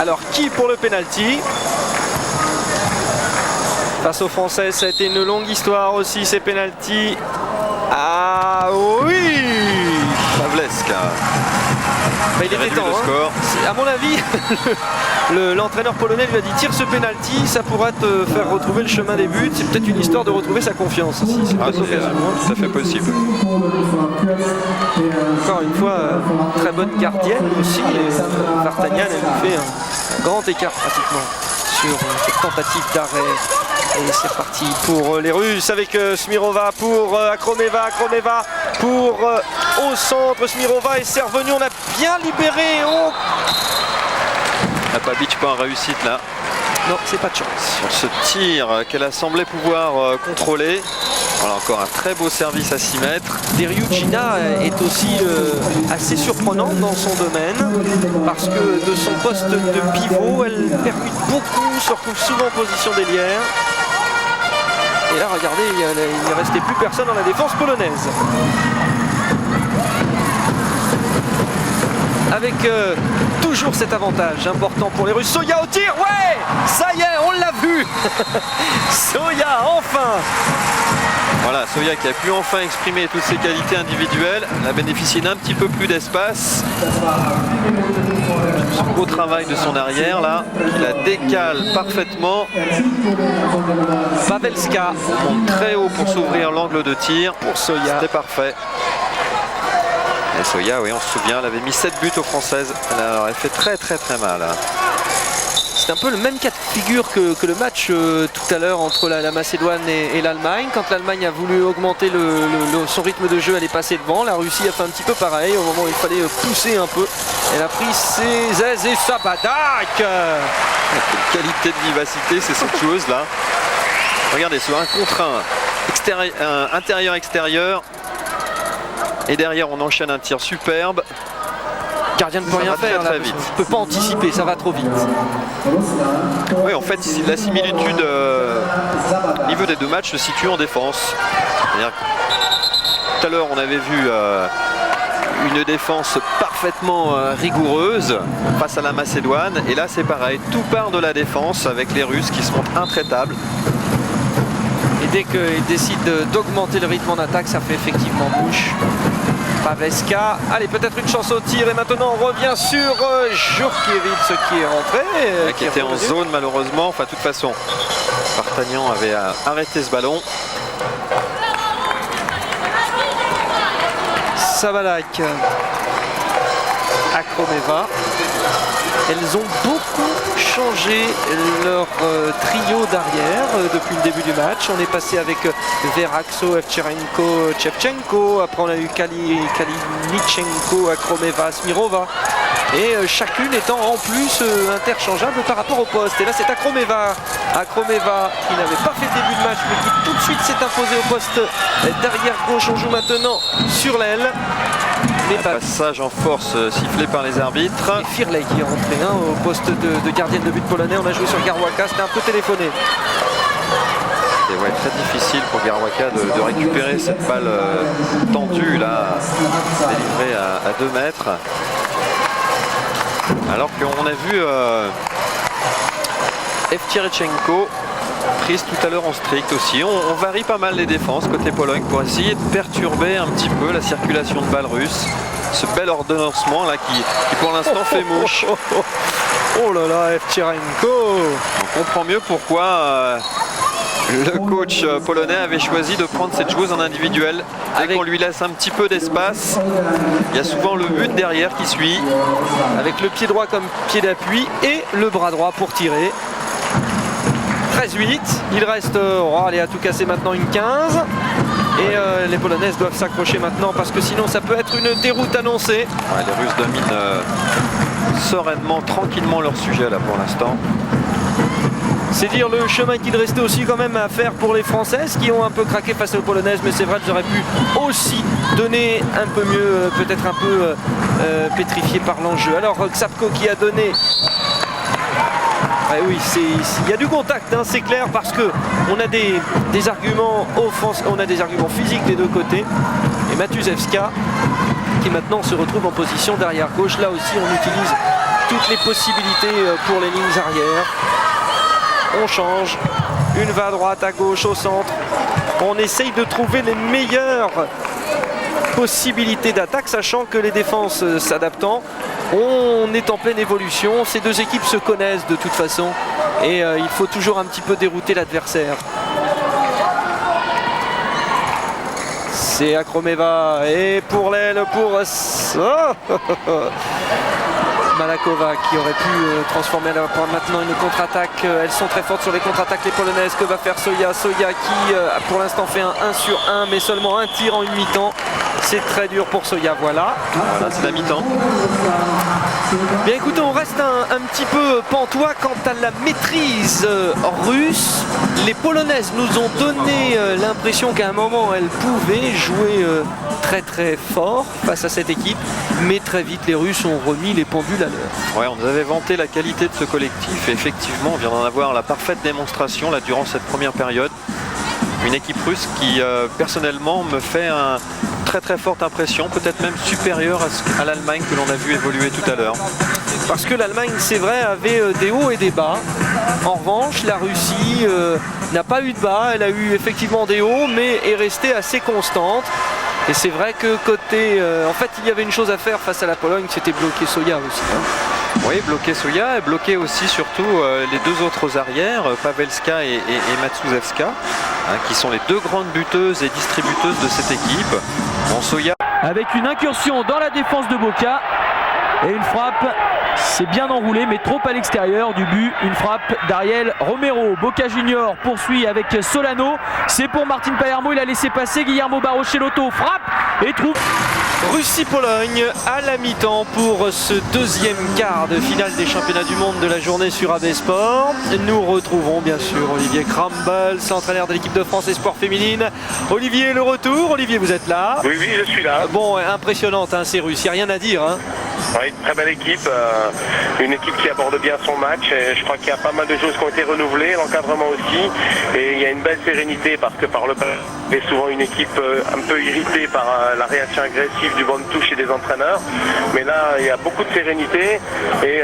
Alors qui pour le penalty? Face aux Français, ça a été une longue histoire aussi ces penalties. Ah oui, Pavlevska. Bah, il était temps. Hein. À mon avis, l'entraîneur polonais lui a dit tire ce penalty, ça pourra te faire retrouver le chemin des buts. C'est peut-être une histoire de retrouver sa confiance aussi. C'est tout à fait possible. Encore une fois, très bonne gardienne aussi. Vartagnan, elle nous fait un grand écart pratiquement sur cette tentative d'arrêt. Et c'est reparti pour les Russes avec Smirova pour Akromeva, Akromeva pour au centre, Smirova et c'est revenu, on a bien libéré. Oh. Babic pas en réussite là. Non, c'est pas de chance. Sur ce tir qu'elle a semblé pouvoir contrôler. Voilà encore un très beau service à 6 mètres. Deriucina est aussi assez surprenante dans son domaine parce que de son poste de pivot, elle percute beaucoup, se retrouve souvent en position d'ailière. Et là, regardez, il ne restait plus personne dans la défense polonaise. Avec toujours cet avantage important pour les Russes. Soya au tir, ouais, ça y est, on l'a vu. Soya, enfin. Voilà, Soya qui a pu enfin exprimer toutes ses qualités individuelles. Elle a bénéficié d'un petit peu plus d'espace. Ce beau travail de son arrière là, qui la décale parfaitement. Pavelska monte très haut pour s'ouvrir l'angle de tir. Pour Soya. C'était parfait. Et Soya, oui, on se souvient, elle avait mis 7 buts aux Françaises. Elle aurait fait très mal. C'est un peu le même cas de figure que le match tout à l'heure entre la Macédoine et l'Allemagne. Quand l'Allemagne a voulu augmenter son rythme de jeu, elle est passée devant. La Russie a fait un petit peu pareil. Au moment où il fallait pousser un peu, elle a pris ses aises et sa badac. Quelle qualité de vivacité, c'est cette chose là. Regardez, sur un contre un, intérieur-extérieur. Et derrière, on enchaîne un tir superbe. Gardien ne peut rien faire, très vite. Ne peut pas anticiper, ça va trop vite. Oui, en fait, la similitude au niveau des deux matchs se situe en défense. Tout à l'heure, on avait vu une défense parfaitement rigoureuse face à la Macédoine. Et là, c'est pareil. Tout part de la défense avec les Russes qui seront intraitables. Et dès qu'ils décident d'augmenter le rythme en attaque, ça fait effectivement bouche. Pavelska, allez, peut-être une chance au tir et maintenant on revient sur Jurkiewicz qui est rentré. Qui était en zone malheureusement, enfin de toute façon, Vartanian avait arrêté ce ballon. Sabalak, Akromeva. Elles ont beaucoup changé leur trio d'arrière depuis le début du match. On est passé avec Veraxo, Evcherenko, Chevchenko. Après on a eu Kalinichenko, Akromeva, Smirova. Et chacune étant en plus interchangeable par rapport au poste. Et là c'est Akromeva. Akromeva qui n'avait pas fait le début de match mais qui tout de suite s'est imposé au poste d'arrière gauche. On joue maintenant sur l'aile. Passage en force sifflé par les arbitres. Et Firley qui est rentré au poste de gardienne de but polonais. On a joué sur Garwaka, c'était un peu téléphoné. C'était très difficile pour Garwaka de récupérer cette balle tendue là, délivrée à 2 mètres. Alors qu'on a vu Evcherenko prise tout à l'heure en strict aussi. On varie pas mal les défenses côté Pologne pour essayer de perturber un petit peu la circulation de balles russes. Ce bel ordonnancement là qui pour l'instant fait mouche. Oh là là, Evcherenko. On comprend mieux pourquoi le coach polonais avait choisi de prendre cette joueuse en individuel. Dès qu'on lui laisse un petit peu d'espace, il y a souvent le but derrière qui suit. Avec le pied droit comme pied d'appui et le bras droit pour tirer. 13-8, il reste, allez, à tout casser maintenant une 15 et les Polonaises doivent s'accrocher maintenant parce que sinon ça peut être une déroute annoncée. Ouais, les Russes dominent sereinement, tranquillement leur sujet là pour l'instant. C'est dire le chemin qu'il restait aussi quand même à faire pour les Françaises qui ont un peu craqué face aux Polonaises, mais c'est vrai qu'elles auraient pu aussi donner un peu mieux, peut-être un peu pétrifié par l'enjeu. Alors Xapko qui a donné... oui, il y a du contact, c'est clair, parce que on a des arguments on a des arguments physiques des deux côtés. Et Matuzewska qui maintenant se retrouve en position d'arrière gauche. Là aussi, on utilise toutes les possibilités pour les lignes arrière. On change, une va à droite, à gauche, au centre. On essaye de trouver les meilleures possibilités d'attaque, sachant que les défenses s'adaptant. On est en pleine évolution, ces deux équipes se connaissent de toute façon et il faut toujours un petit peu dérouter l'adversaire. C'est Akromeva et pour l'aile, pour Malakova qui aurait pu transformer maintenant une contre-attaque. Elles sont très fortes sur les contre-attaques les Polonaises. Que va faire Soya? Soya qui pour l'instant fait un 1 sur 1 mais seulement un tir en une mi-temps. C'est très dur pour Soya, voilà. Voilà, c'est la mi-temps. Bien écoutez, on reste un petit peu pantois quant à la maîtrise russe. Les Polonaises nous ont donné l'impression qu'à un moment elles pouvaient jouer très très fort face à cette équipe, mais très vite les Russes ont remis les pendules à l'heure. Ouais, on nous avait vanté la qualité de ce collectif et effectivement on vient d'en avoir la parfaite démonstration là durant cette première période. Une équipe russe qui personnellement me fait une très très forte impression, peut-être même supérieure à l'Allemagne que l'on a vu évoluer tout à l'heure. Parce que l'Allemagne, c'est vrai, avait des hauts et des bas. En revanche, la Russie n'a pas eu de bas, elle a eu effectivement des hauts, mais est restée assez constante. Et c'est vrai que côté... en fait, il y avait une chose à faire face à la Pologne, c'était bloquer Soya aussi. Oui, bloquer Soya et bloquer aussi surtout les deux autres arrières, Pavelska et Matsuzewska, qui sont les deux grandes buteuses et distributeuses de cette équipe. Bon, Soya... Avec une incursion dans la défense de Boca et une frappe, c'est bien enroulé mais trop à l'extérieur du but. Une frappe d'Ariel Romero. Boca Junior poursuit avec Solano. C'est pour Martin Palermo, il a laissé passer Guillermo Barochelotto. Frappe et trouve... Russie-Pologne à la mi-temps pour ce deuxième quart de finale des championnats du monde de la journée sur AB Sport. Nous retrouvons bien sûr Olivier Crumbles, entraîneur de l'équipe de France Espoir féminine. Olivier, le retour. Olivier, vous êtes là? Oui, je suis là. Bon, impressionnante ces Russes, il n'y a rien à dire. Oui, très belle équipe, une équipe qui aborde bien son match. Et je crois qu'il y a pas mal de choses qui ont été renouvelées, l'encadrement aussi. Et il y a une belle sérénité parce que par le passé, il y a souvent une équipe un peu irritée par la réaction agressive du banc de touche et des entraîneurs. Mais là, il y a beaucoup de sérénité et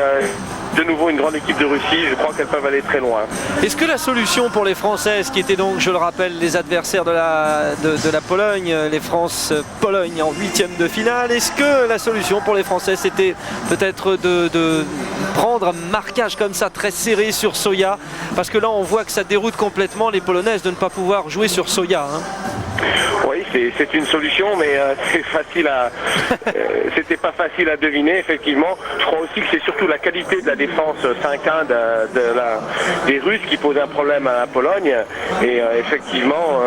de nouveau une grande équipe de Russie, je crois qu'elles peuvent aller très loin. Est-ce que la solution pour les Françaises, qui étaient donc, je le rappelle, les adversaires de la Pologne, les France-Pologne en 8e de finale, est-ce que la solution pour les Françaises c'était peut-être de prendre un marquage comme ça très serré sur Soya? Parce que là on voit que ça déroute complètement les Polonaises de ne pas pouvoir jouer sur Soya. Oui, c'est une solution, mais c'est facile à. C'était pas facile à deviner, effectivement. Je crois aussi que c'est surtout la qualité de la défense 5-1 des Russes qui pose un problème à la Pologne. Et effectivement,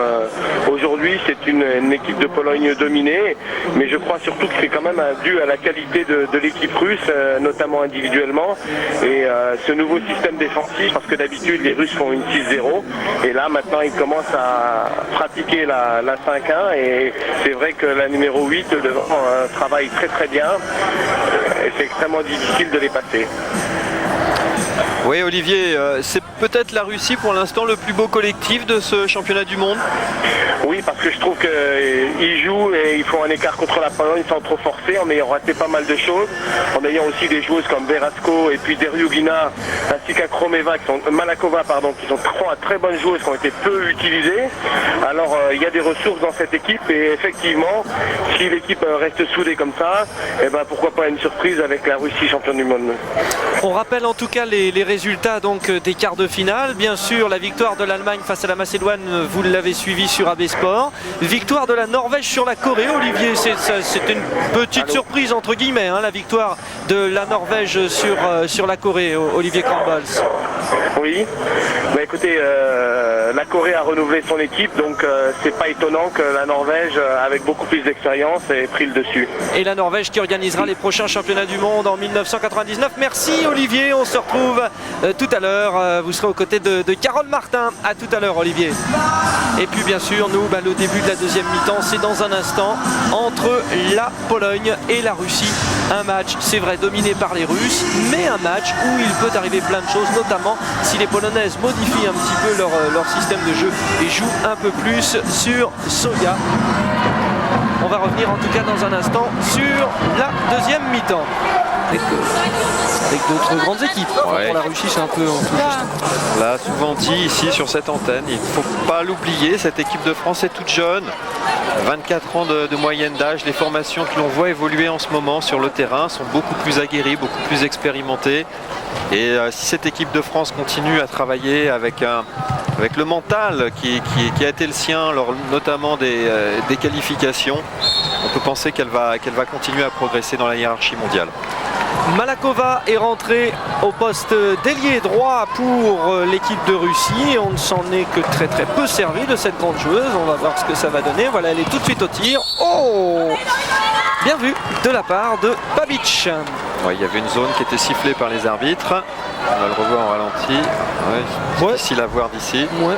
aujourd'hui, c'est une équipe de Pologne dominée, mais je crois surtout que c'est quand même dû à la qualité de l'équipe russe, notamment individuellement. Et ce nouveau système défensif, parce que d'habitude, les Russes font une 6-0, et là, maintenant, ils commencent à pratiquer la 5-1 et c'est vrai que la numéro 8 devant travaille très très bien et c'est extrêmement difficile de les passer. Oui, Olivier, c'est peut-être la Russie pour l'instant le plus beau collectif de ce championnat du monde. Oui, parce que je trouve qu'ils jouent et ils font un écart contre la Pologne sans trop forcer, en ayant raté pas mal de choses, en ayant aussi des joueuses comme Veratsko et puis Deryugina, ainsi qu'Akromeva, Malakova, qui sont trois très bonnes joueuses qui ont été peu utilisées. Alors il y a des ressources dans cette équipe et effectivement, si l'équipe reste soudée comme ça, eh ben, pourquoi pas une surprise avec la Russie championne du monde. On rappelle en tout cas les résultats donc, des quarts de finale. Bien sûr, la victoire de l'Allemagne face à la Macédoine, vous l'avez suivi sur AB Sport. Victoire de la Norvège sur la Corée, Olivier. C'était une petite surprise entre guillemets, la victoire de la Norvège sur la Corée, Olivier Crumbles. Oui, bah écoutez, la Corée a renouvelé son équipe, donc c'est pas étonnant que la Norvège, avec beaucoup plus d'expérience, ait pris le dessus. Et la Norvège qui organisera les prochains championnats du monde en 1999. Merci Olivier, on se retrouve tout à l'heure. Vous serez aux côtés de Carole Martin. À tout à l'heure Olivier. Et puis bien sûr, nous, le début de la deuxième mi-temps, c'est dans un instant entre la Pologne et la Russie. Un match, c'est vrai, dominé par les Russes, mais un match où il peut arriver plein de choses, notamment si les Polonaises modifient un petit peu leur système de jeu et jouent un peu plus sur Soya. On va revenir en tout cas dans un instant sur la deuxième mi-temps. Avec d'autres grandes équipes. Ouais. Pour la Russie, c'est un peu en tout juste. On l'a souvent dit ici sur cette antenne, il ne faut pas l'oublier, cette équipe de France est toute jeune. 24 ans de moyenne d'âge, les formations que l'on voit évoluer en ce moment sur le terrain sont beaucoup plus aguerries, beaucoup plus expérimentées. Et si cette équipe de France continue à travailler avec le mental qui a été le sien lors notamment des qualifications, on peut penser qu'elle va continuer à progresser dans la hiérarchie mondiale. Malakova est rentrée au poste d'ailier droit pour l'équipe de Russie. On ne s'en est que très peu servi de cette grande joueuse. On va voir ce que ça va donner. Voilà, elle est tout de suite au tir. Oh! Bien vu de la part de Babic. Ouais, il y avait une zone qui était sifflée par les arbitres. On va le revoir en ralenti. Ouais, difficile à voir d'ici. Ouais.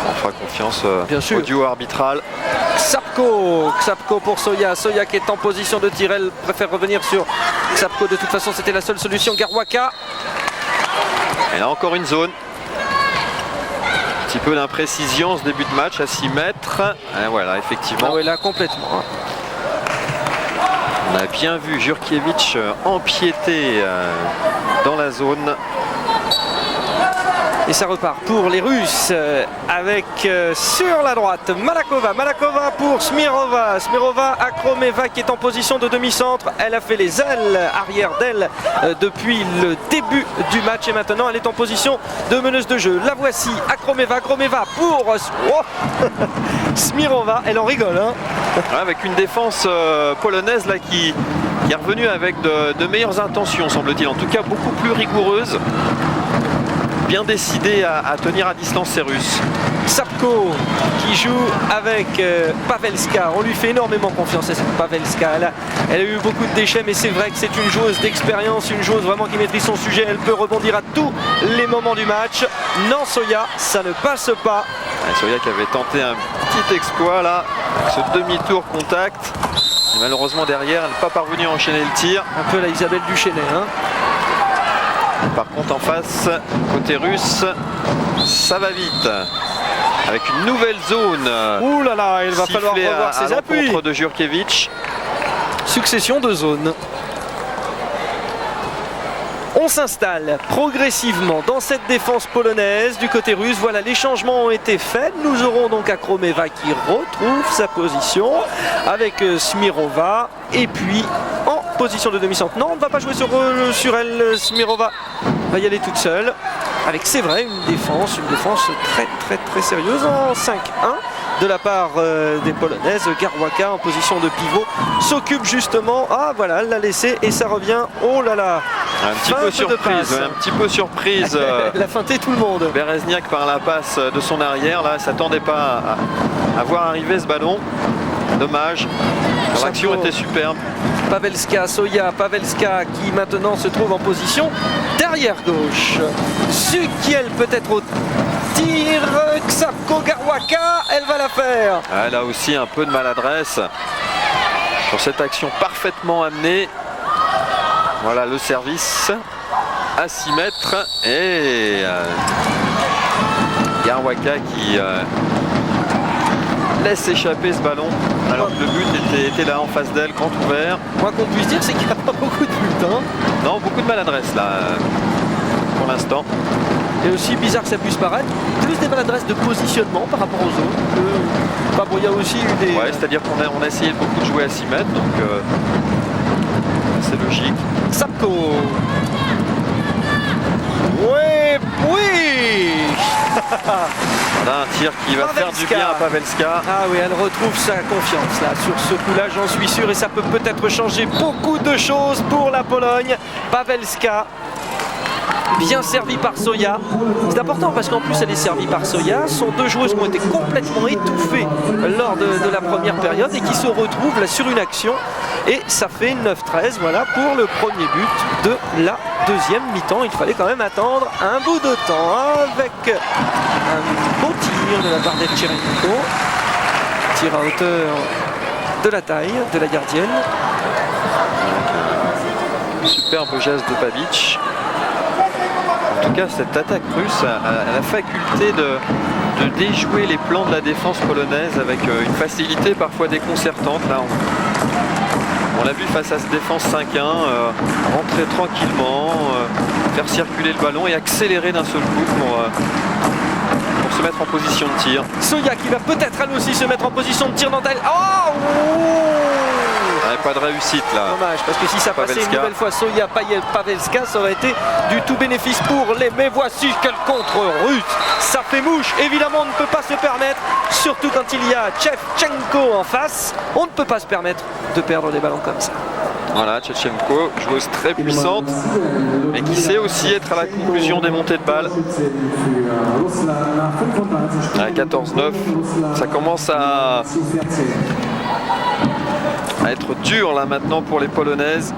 On fera confiance bien sûr au duo arbitral. Xapko pour Soya qui est en position de tir. Elle préfère revenir sur Xapko. De toute façon, c'était la seule solution. Garwaka. Et là encore une zone. Un petit peu d'imprécision ce début de match à 6 mètres. Et voilà, effectivement. Ah oui, là complètement. On a bien vu Jurkiewicz empiéter dans la zone. Et ça repart pour les Russes avec sur la droite Malakova pour Smirova. Smirova à Kromeva qui est en position de demi-centre. Elle a fait les ailes arrière d'elle depuis le début du match et maintenant elle est en position de meneuse de jeu. La voici à Kromeva. Kromeva pour Smirova. Elle en rigole. Hein. Avec une défense polonaise là qui est revenue avec de meilleures intentions, semble-t-il. En tout cas beaucoup plus rigoureuse. Bien décidé à tenir à distance ces Russes. Sapko qui joue avec Pavelska. On lui fait énormément confiance à cette Pavelska. Elle a eu beaucoup de déchets, mais c'est vrai que c'est une joueuse d'expérience, une joueuse vraiment qui maîtrise son sujet. Elle peut rebondir à tous les moments du match. Non, Soya, ça ne passe pas. Soya qui avait tenté un petit exploit là, ce demi-tour contact. Et malheureusement derrière, elle n'est pas parvenue à enchaîner le tir. Un peu la Isabelle Duchesnay. Hein. Par contre en face, côté russe, ça va vite. Avec une nouvelle zone. Ouh là là, il va falloir revoir ses appuis. De Jurkiewicz. Succession de zones. On s'installe progressivement dans cette défense polonaise du côté russe. Voilà, les changements ont été faits. Nous aurons donc Akromeva qui retrouve sa position avec Smirova. Et puis en position de demi-centre. Non, on ne va pas jouer sur elle. Smirova va y aller toute seule. Avec, c'est vrai, une défense très sérieuse en 5-1 de la part des Polonaises. Garwaka en position de pivot s'occupe justement. Ah voilà, elle l'a laissé et ça revient. Oh là là. Un petit peu surprise. Elle a feinté tout le monde. Berezniak par la passe de son arrière. Là, elle ne s'attendait pas à voir arriver ce ballon. Dommage. L'action était superbe. Pavelska, Soya, Pavelska qui maintenant se trouve en position derrière gauche. Sukiel peut-être au tir. Xapko, Garwaka, elle va la faire. Elle a aussi un peu de maladresse sur cette action parfaitement amenée. Voilà le service à 6 mètres et Garwaka qui laisse échapper ce ballon alors que le but était là en face d'elle, grand ouvert. Moi qu'on puisse dire c'est qu'il n'y a pas beaucoup de buts. Hein. Non, beaucoup de maladresse là pour l'instant. Et aussi bizarre que ça puisse paraître, plus des maladresses de positionnement par rapport aux autres. Bon, il y a aussi eu des... Ouais, c'est-à-dire qu'on a essayé beaucoup de jouer à 6 mètres, donc c'est logique. Sapko. Oui. Voilà un tir qui va faire du bien à Pavelska. Ah oui, elle retrouve sa confiance là sur ce coup-là, j'en suis sûr, et ça peut peut-être changer beaucoup de choses pour la Pologne. Pavelska, bien servi par Soya. C'est important parce qu'en plus elle est servie par Soya. Ce sont deux joueuses qui ont été complètement étouffées lors de la première période et qui se retrouvent là sur une action. Et ça fait 9-13, voilà, pour le premier but de la deuxième mi-temps. Il fallait quand même attendre un bout de temps avec un beau tir de la part d'Evcherenko. Tir à hauteur de la taille de la gardienne. Superbe geste de Babic. En tout cas, cette attaque russe a la faculté de déjouer les plans de la défense polonaise avec une facilité parfois déconcertante. Là, on l'a vu face à cette défense 5-1, rentrer tranquillement, faire circuler le ballon et accélérer d'un seul coup pour se mettre en position de tir. Soya qui va peut-être elle aussi se mettre en position de tir dans elle. Oh, pas de réussite là. Dommage, parce que si ça passait une nouvelle fois Soya, Pavelska, ça aurait été du tout bénéfice pour les. Mais voici quel contre russe. Ça fait mouche. Évidemment, on ne peut pas se permettre, surtout quand il y a Shevchenko en face, on ne peut pas se permettre de perdre des ballons comme ça. Voilà, Tchetchenko, joueuse très puissante, mais qui sait aussi être à la conclusion des montées de balles. À 14-9, ça commence à être dur là maintenant pour les Polonaises.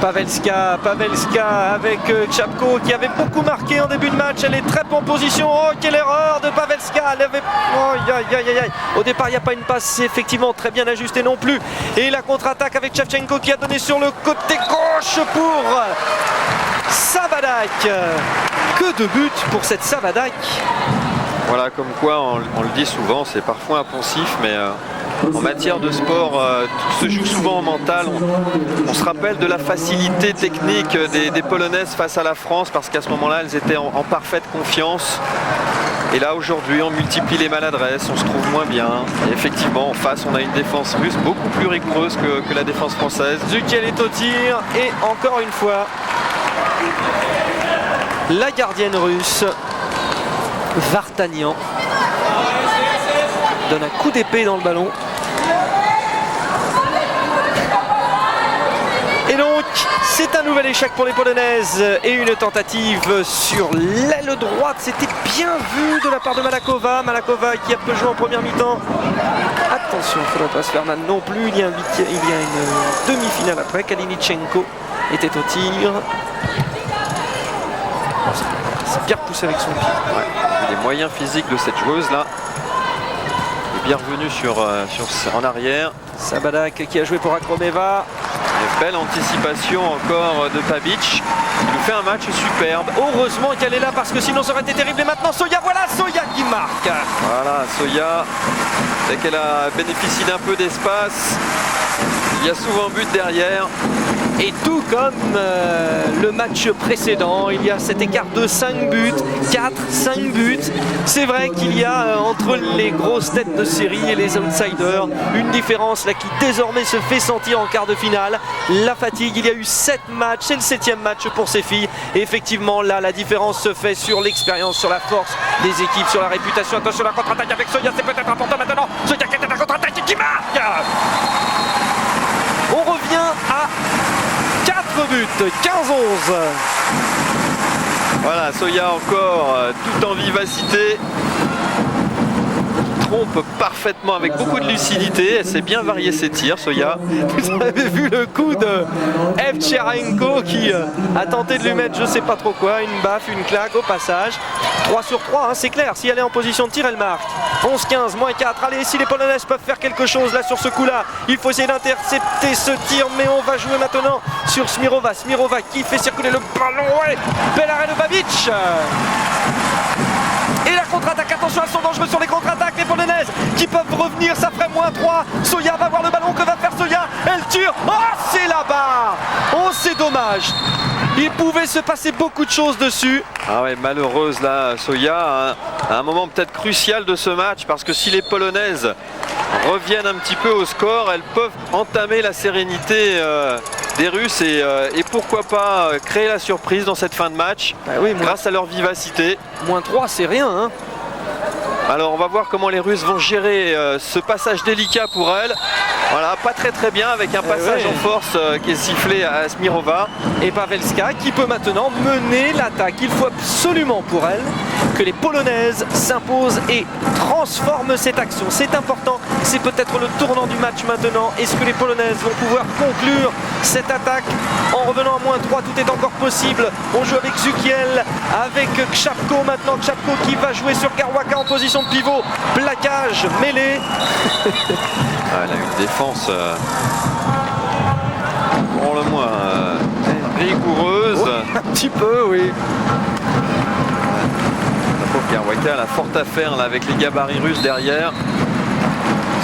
Pavelska avec Tchapko qui avait beaucoup marqué en début de match. Elle est très en position. Oh, quelle erreur de Pavelska. Elle avait... oh, aïe, aïe, aïe. Au départ, il n'y a pas une passe effectivement très bien ajustée non plus. Et la contre-attaque avec Shevchenko qui a donné sur le côté gauche pour Sabadak. Que de buts pour cette Sabadak. Voilà, comme quoi, on le dit souvent, c'est parfois impensif, mais... en matière de sport, tout se joue souvent en mental. On se rappelle de la facilité technique des Polonaises face à la France parce qu'à ce moment-là, elles étaient en parfaite confiance. Et là, aujourd'hui, on multiplie les maladresses, on se trouve moins bien. Et effectivement, en face, on a une défense russe beaucoup plus rigoureuse que la défense française. Zukiel est au tir et encore une fois, la gardienne russe, Vartanian, donne un coup d'épée dans le ballon. Et donc, c'est un nouvel échec pour les Polonaises et une tentative sur l'aile droite. C'était bien vu de la part de Malakova. Malakova qui a peu joué en première mi-temps. Attention, il ne faudrait pas se faire mal non plus. Il y a une demi-finale après. Kalinichenko était au tir. C'est bien repoussé avec son pied. Ouais. Les moyens physiques de cette joueuse-là. Bien revenu en arrière. Sabadak qui a joué pour Akromeva. Une belle anticipation encore de Pabic. Il nous fait un match superbe. Heureusement qu'elle est là parce que sinon ça aurait été terrible. Et maintenant Soya, voilà Soya qui marque. Voilà Soya. Dès qu'elle a bénéficié d'un peu d'espace, il y a souvent but derrière. Et tout comme le match précédent, il y a cet écart de 5 buts, 4-5 buts. C'est vrai qu'il y a entre les grosses têtes de série et les outsiders une différence là qui désormais se fait sentir en quart de finale. La fatigue, il y a eu 7 matchs, c'est le 7e match pour ces filles. Et effectivement là, la différence se fait sur l'expérience, sur la force des équipes, sur la réputation. Attention la contre-attaque avec Soya, c'est peut-être important maintenant. Soya qui est à la contre-attaque et qui marque. On revient à 4 buts, 15-11. Voilà, Soya encore tout en vivacité. Trompe parfaitement avec beaucoup de lucidité. Elle sait bien varier ses tirs, Soya. Vous avez vu le coup de Evcherenko qui a tenté de lui mettre je sais pas trop quoi, une baffe, une claque au passage. 3 sur 3, hein, c'est clair. Si elle est en position de tir, elle marque. 11-15, moins 4. Allez, si les Polonaises peuvent faire quelque chose là sur ce coup-là, il faut essayer d'intercepter ce tir, mais on va jouer maintenant sur Smirova. Smirova qui fait circuler le ballon. Ouais, bel arrêt de Babic. Et la contre-attaque, attention, elles sont dangereuses sur les contre-attaques, les Polonaises qui peuvent revenir, ça ferait moins 3. Soya va voir le ballon, que va faire Soya? Elle tire, oh c'est là-bas. Oh c'est dommage. Il pouvait se passer beaucoup de choses dessus. Ah ouais, malheureuse là, Soya, à un moment peut-être crucial de ce match, parce que si les Polonaises reviennent un petit peu au score, elles peuvent entamer la sérénité des Russes et pourquoi pas créer la surprise dans cette fin de match, oui, grâce à leur vivacité. Moins 3, c'est rien, hein. Alors on va voir comment les Russes vont gérer ce passage délicat pour elles. Voilà, pas très bien avec un passage en force qui est sifflé à Smirova. Et Pavelska qui peut maintenant mener l'attaque. Il faut absolument pour elle que les Polonaises s'imposent et transforment cette action. C'est important, c'est peut-être le tournant du match maintenant. Est-ce que les Polonaises vont pouvoir conclure cette attaque en revenant à moins 3? Tout est encore possible. On joue avec Zukiel, avec Kchapko maintenant. Kchapko qui va jouer sur Karwaka en position de pivot. Plaquage, mêlée. Elle a une défense pour le moins rigoureuse. Un petit peu, oui. La pauvre Karwaka, elle a fort à faire là, avec les gabarits russes derrière.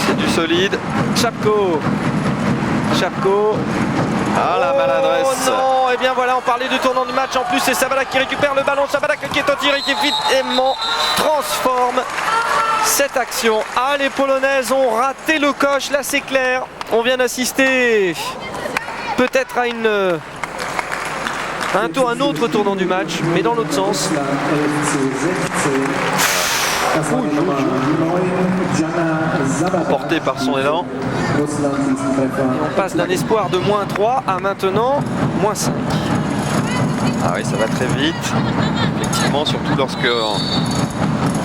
C'est du solide. Kchapko. Ah la maladresse. Oh non, et bien voilà, on parlait du tournant du match. En plus, c'est Sabadak qui récupère le ballon. Sabadak qui est au tir et qui évidemment transforme cette action. Ah, les Polonaises ont raté le coche, là c'est clair. On vient d'assister peut-être à un autre tournant du match, mais dans l'autre sens. porté par son élan. Et on passe d'un espoir de -3 à maintenant -5. Ah oui, ça va très vite. Effectivement, surtout lorsque on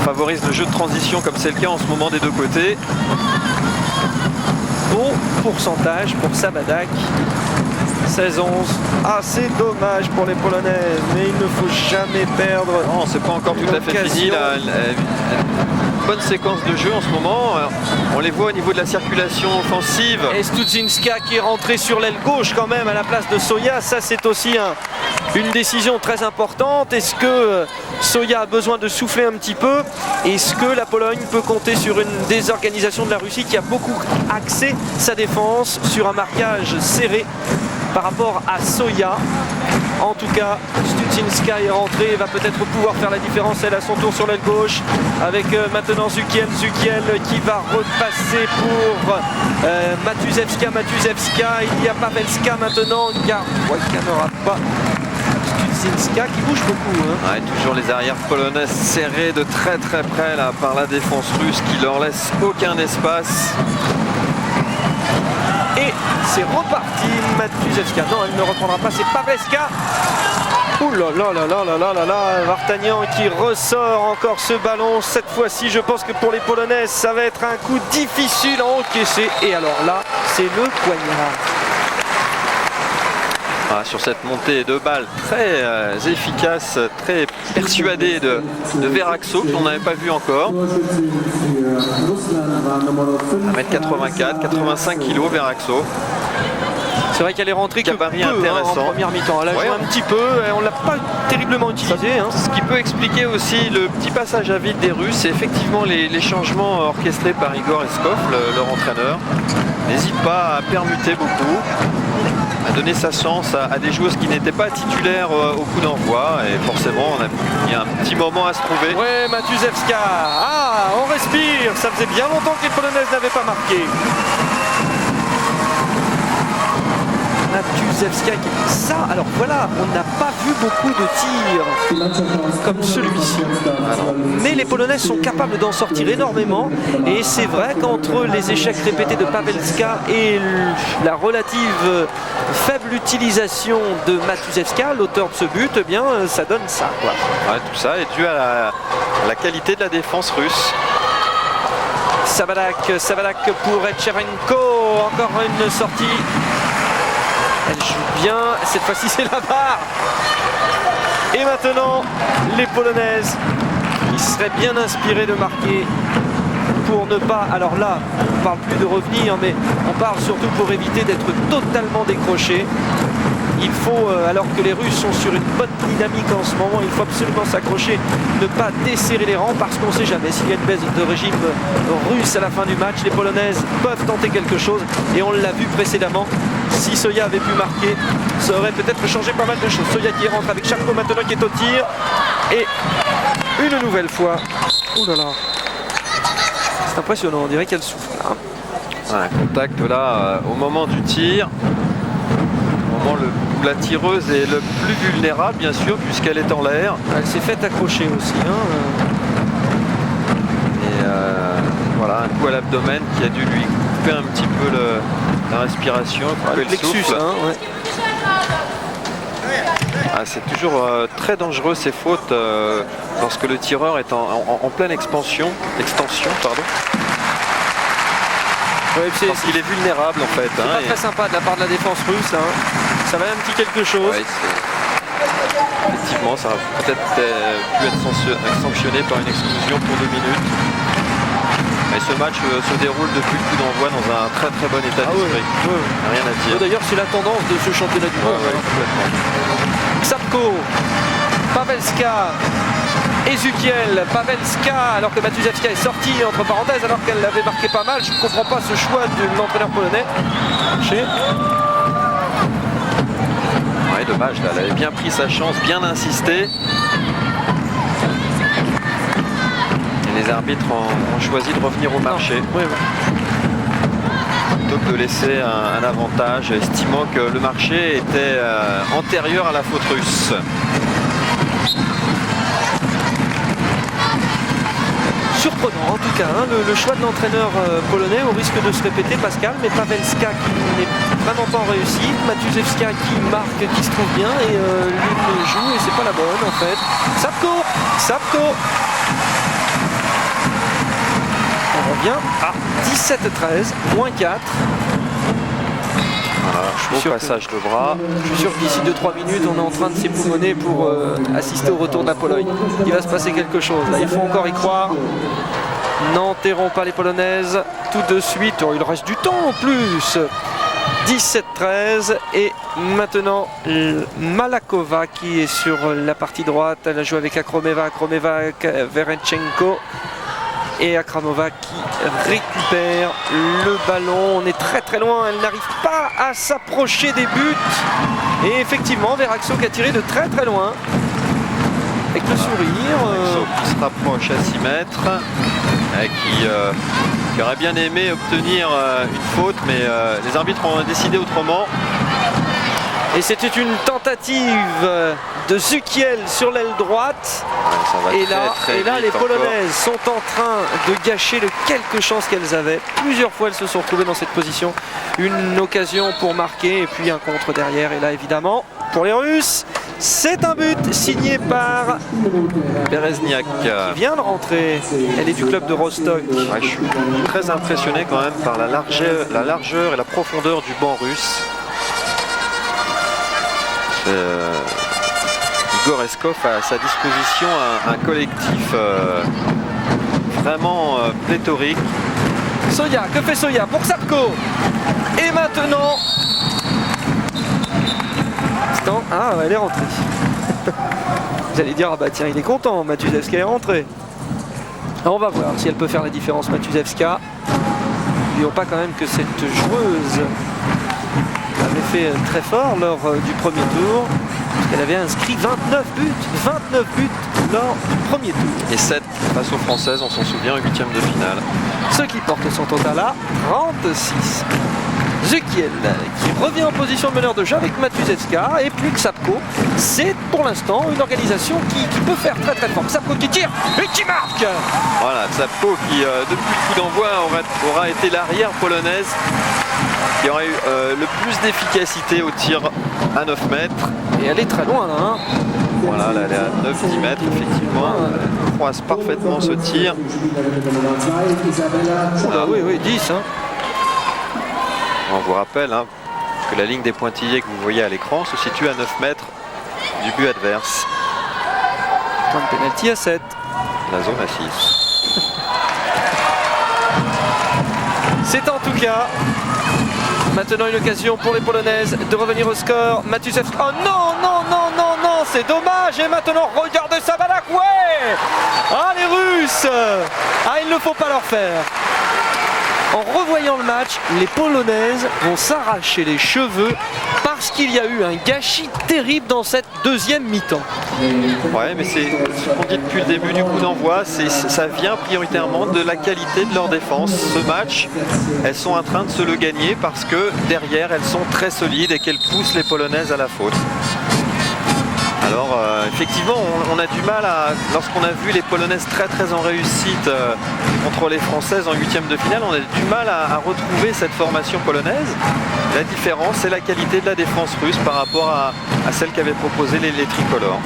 favorise le jeu de transition comme c'est le cas en ce moment des deux côtés. Bon pourcentage pour Sabadak. 16-11. Ah, c'est dommage pour les Polonaises, mais il ne faut jamais perdre. Non, c'est pas encore tout à fait fini. La bonne séquence de jeu en ce moment. On les voit au niveau de la circulation offensive. Et Studzinska qui est rentré sur l'aile gauche quand même à la place de Soya. Ça, c'est aussi une décision très importante. Est-ce que Soya a besoin de souffler un petit peu? Est-ce que la Pologne peut compter sur une désorganisation de la Russie qui a beaucoup axé sa défense sur un marquage serré par rapport à Soya? En tout cas, Studzinska est rentrée et va peut-être pouvoir faire la différence. Elle a son tour sur l'aile gauche avec maintenant Zukiel qui va repasser pour Matuzewska. Il y a Pavelska maintenant. Wojtka n'aura pas. Studzinska qui bouge beaucoup. Hein. Ouais, toujours les arrières polonaises serrées de très très près là, par la défense russe qui leur laisse aucun espace. Et c'est reparti, Matuzewska. Non, elle ne reprendra pas, c'est Pavelska. Ouh là là là là là là là, Vartanian qui ressort encore ce ballon. Cette fois-ci, je pense que pour les Polonaises, ça va être un coup difficile à encaisser. Et alors là, c'est le poignard. Ah, sur cette montée de balles très efficace, très persuadée de Veraxo, qu'on n'avait pas vu encore. 1m84, 85 kg Veraxo. C'est vrai qu'elle est rentrée que peu, intéressant. En première mi-temps. Elle a joué un petit peu et on ne l'a pas terriblement utilisé. Ce qui peut expliquer aussi le petit passage à vide des Russes et effectivement les changements orchestrés par Igor Eskov, leur entraîneur. N'hésite pas à permuter beaucoup, à donner sa chance à des joueuses qui n'étaient pas titulaires au coup d'envoi. Et forcément, il y a un petit moment à se trouver. Ouais, Matuzewska. Ah, on respire. Ça faisait bien longtemps que les Polonaises n'avaient pas marqué. Matuzewska, ça, alors voilà, on n'a pas vu beaucoup de tirs comme celui-ci. Mais les Polonaises sont capables d'en sortir énormément. Et c'est vrai qu'entre les échecs répétés de Pavelska et la relative faible utilisation de Matuzewska, l'auteur de ce but, eh bien, ça donne ça, quoi. Ouais, tout ça est dû à la qualité de la défense russe. Sabadak pour Etcherenko, encore une sortie. Elle joue bien, cette fois-ci c'est la barre. Et maintenant, les Polonaises, ils seraient bien inspirés de marquer pour ne pas... Alors là, on ne parle plus de revenir, mais on parle surtout pour éviter d'être totalement décroché. Il faut, alors que les Russes sont sur une bonne dynamique en ce moment, il faut absolument s'accrocher, ne pas desserrer les rangs parce qu'on ne sait jamais s'il y a une baisse de régime russe à la fin du match. Les Polonaises peuvent tenter quelque chose et on l'a vu précédemment. Si Soya avait pu marquer, ça aurait peut-être changé pas mal de choses. Soya qui rentre avec Charcot maintenant qui est au tir. Et une nouvelle fois. Ouh là là. C'est impressionnant, on dirait qu'elle souffle. Hein. Un contact là au moment du tir. Au moment où la tireuse est le plus vulnérable bien sûr puisqu'elle est en l'air. Elle s'est faite accrocher aussi. Hein. Et voilà, un coup à l'abdomen qui a dû lui couper un petit peu la respiration, couper le souffle. Hein, ouais. Ah, c'est toujours très dangereux ces fautes lorsque le tireur est en pleine extension. Ouais, parce qu'il est vulnérable en fait. C'est pas très sympa de la part de la défense russe. Hein. Ça va un petit quelque chose. Ouais, effectivement, ça va peut-être pu être sanctionné par une exclusion pour 2 minutes. Mais ce match se déroule depuis le coup d'envoi dans un très très bon état d'esprit. Ouais. Rien à dire. D'ailleurs, c'est la tendance de ce championnat du monde. Xapko, Pavelska et Zukiel. Pavelska, alors que Matuzewska est sorti entre parenthèses, alors qu'elle l'avait marqué pas mal. Je ne comprends pas ce choix de l'entraîneur polonais. Ouais, dommage, là, elle avait bien pris sa chance, bien insisté. Et les arbitres ont choisi de revenir au marché. Oui. Plutôt que de laisser un avantage, estimant que le marché était antérieur à la faute russe. Surprenant en tout cas, hein, le choix de l'entraîneur polonais au risque de se répéter, Pascal, mais Pavelska qui n'est vraiment pas en réussite, Matuszewska qui marque, qui se trouve bien, et l'une joue et c'est pas la bonne en fait. Sapko. On revient à 17-13, moins 4. Voilà, beau passage de bras. Je suis sûr que d'ici 2-3 minutes, on est en train de s'époumoner pour assister au retour de la Pologne. Il va se passer quelque chose. Là, il faut encore y croire. N'enterrons pas les Polonaises tout de suite. Oh, il reste du temps en plus. 17-13 et maintenant Malakova qui est sur la partie droite. Elle a joué avec Akromeva, Verenchenko. Et Akramova qui récupère le ballon. On est très loin, elle n'arrive pas à s'approcher des buts. Et effectivement, Veraxo qui a tiré de très loin. Avec le sourire. Veraxo qui se rapproche à 6 mètres. Qui aurait bien aimé obtenir une faute, mais les arbitres ont décidé autrement. Et c'était une tentative de Zukiel sur l'aile droite. Ouais, et là les Polonaises sont en train de gâcher le quelques chances qu'elles avaient. Plusieurs fois elles se sont retrouvées dans cette position. Une occasion pour marquer et puis un contre derrière. Et là évidemment pour les Russes, c'est un but signé par Berezniak qui vient de rentrer. Elle est du club de Rostock. Ouais, je suis très impressionné quand même par la largeur et la profondeur du banc russe. Igor Eskov a à sa disposition un collectif vraiment pléthorique. Soya, que fait Soya pour Sapko? Et maintenant... Ah, elle est rentrée. Vous allez dire, ah bah tiens, il est content, Matuszewska est rentrée. On va voir si elle peut faire la différence, Matuszewska. N'oublions pas quand même que cette joueuse avait fait très fort lors du premier tour. Elle avait inscrit 29 buts lors du premier tour. Et 7 face aux Françaises, on s'en souvient, en 8e de finale. Ce qui porte son total à 36. Zukiel qui revient en position de meneur de jeu avec Matuszewska et plus que Sapko. C'est pour l'instant une organisation qui peut faire très fort. Sapko qui tire et qui marque. Voilà, Sapko qui depuis le coup d'envoi aura été l'arrière polonaise qui aurait eu le plus d'efficacité au tir à 9 mètres. Et elle est très loin là. Hein. Voilà, là, elle est à 9-10 mètres effectivement. Elle croise parfaitement ce tir. Ah oui, 10. Hein. On vous rappelle que la ligne des pointillés que vous voyez à l'écran se situe à 9 mètres du but adverse. Point de pénalty à 7. La zone à 6. C'est en tout cas maintenant une occasion pour les Polonaises de revenir au score. Matuszewska. Oh non, c'est dommage. Et maintenant, regardez ça, Balak. Ouais. Ah, les Russes. Ah, il ne faut pas leur faire. En revoyant le match, les Polonaises vont s'arracher les cheveux parce qu'il y a eu un gâchis terrible dans cette deuxième mi-temps. Ouais, mais c'est ce qu'on dit depuis le début du coup d'envoi, ça vient prioritairement de la qualité de leur défense. Ce match, elles sont en train de se le gagner parce que derrière, elles sont très solides et qu'elles poussent les Polonaises à la faute. Alors effectivement on a du mal à, lorsqu'on a vu les Polonaises très en réussite contre les Françaises en 8e de finale, on a du mal à retrouver cette formation polonaise. La différence c'est la qualité de la défense russe par rapport à celle qu'avaient proposé les tricolores.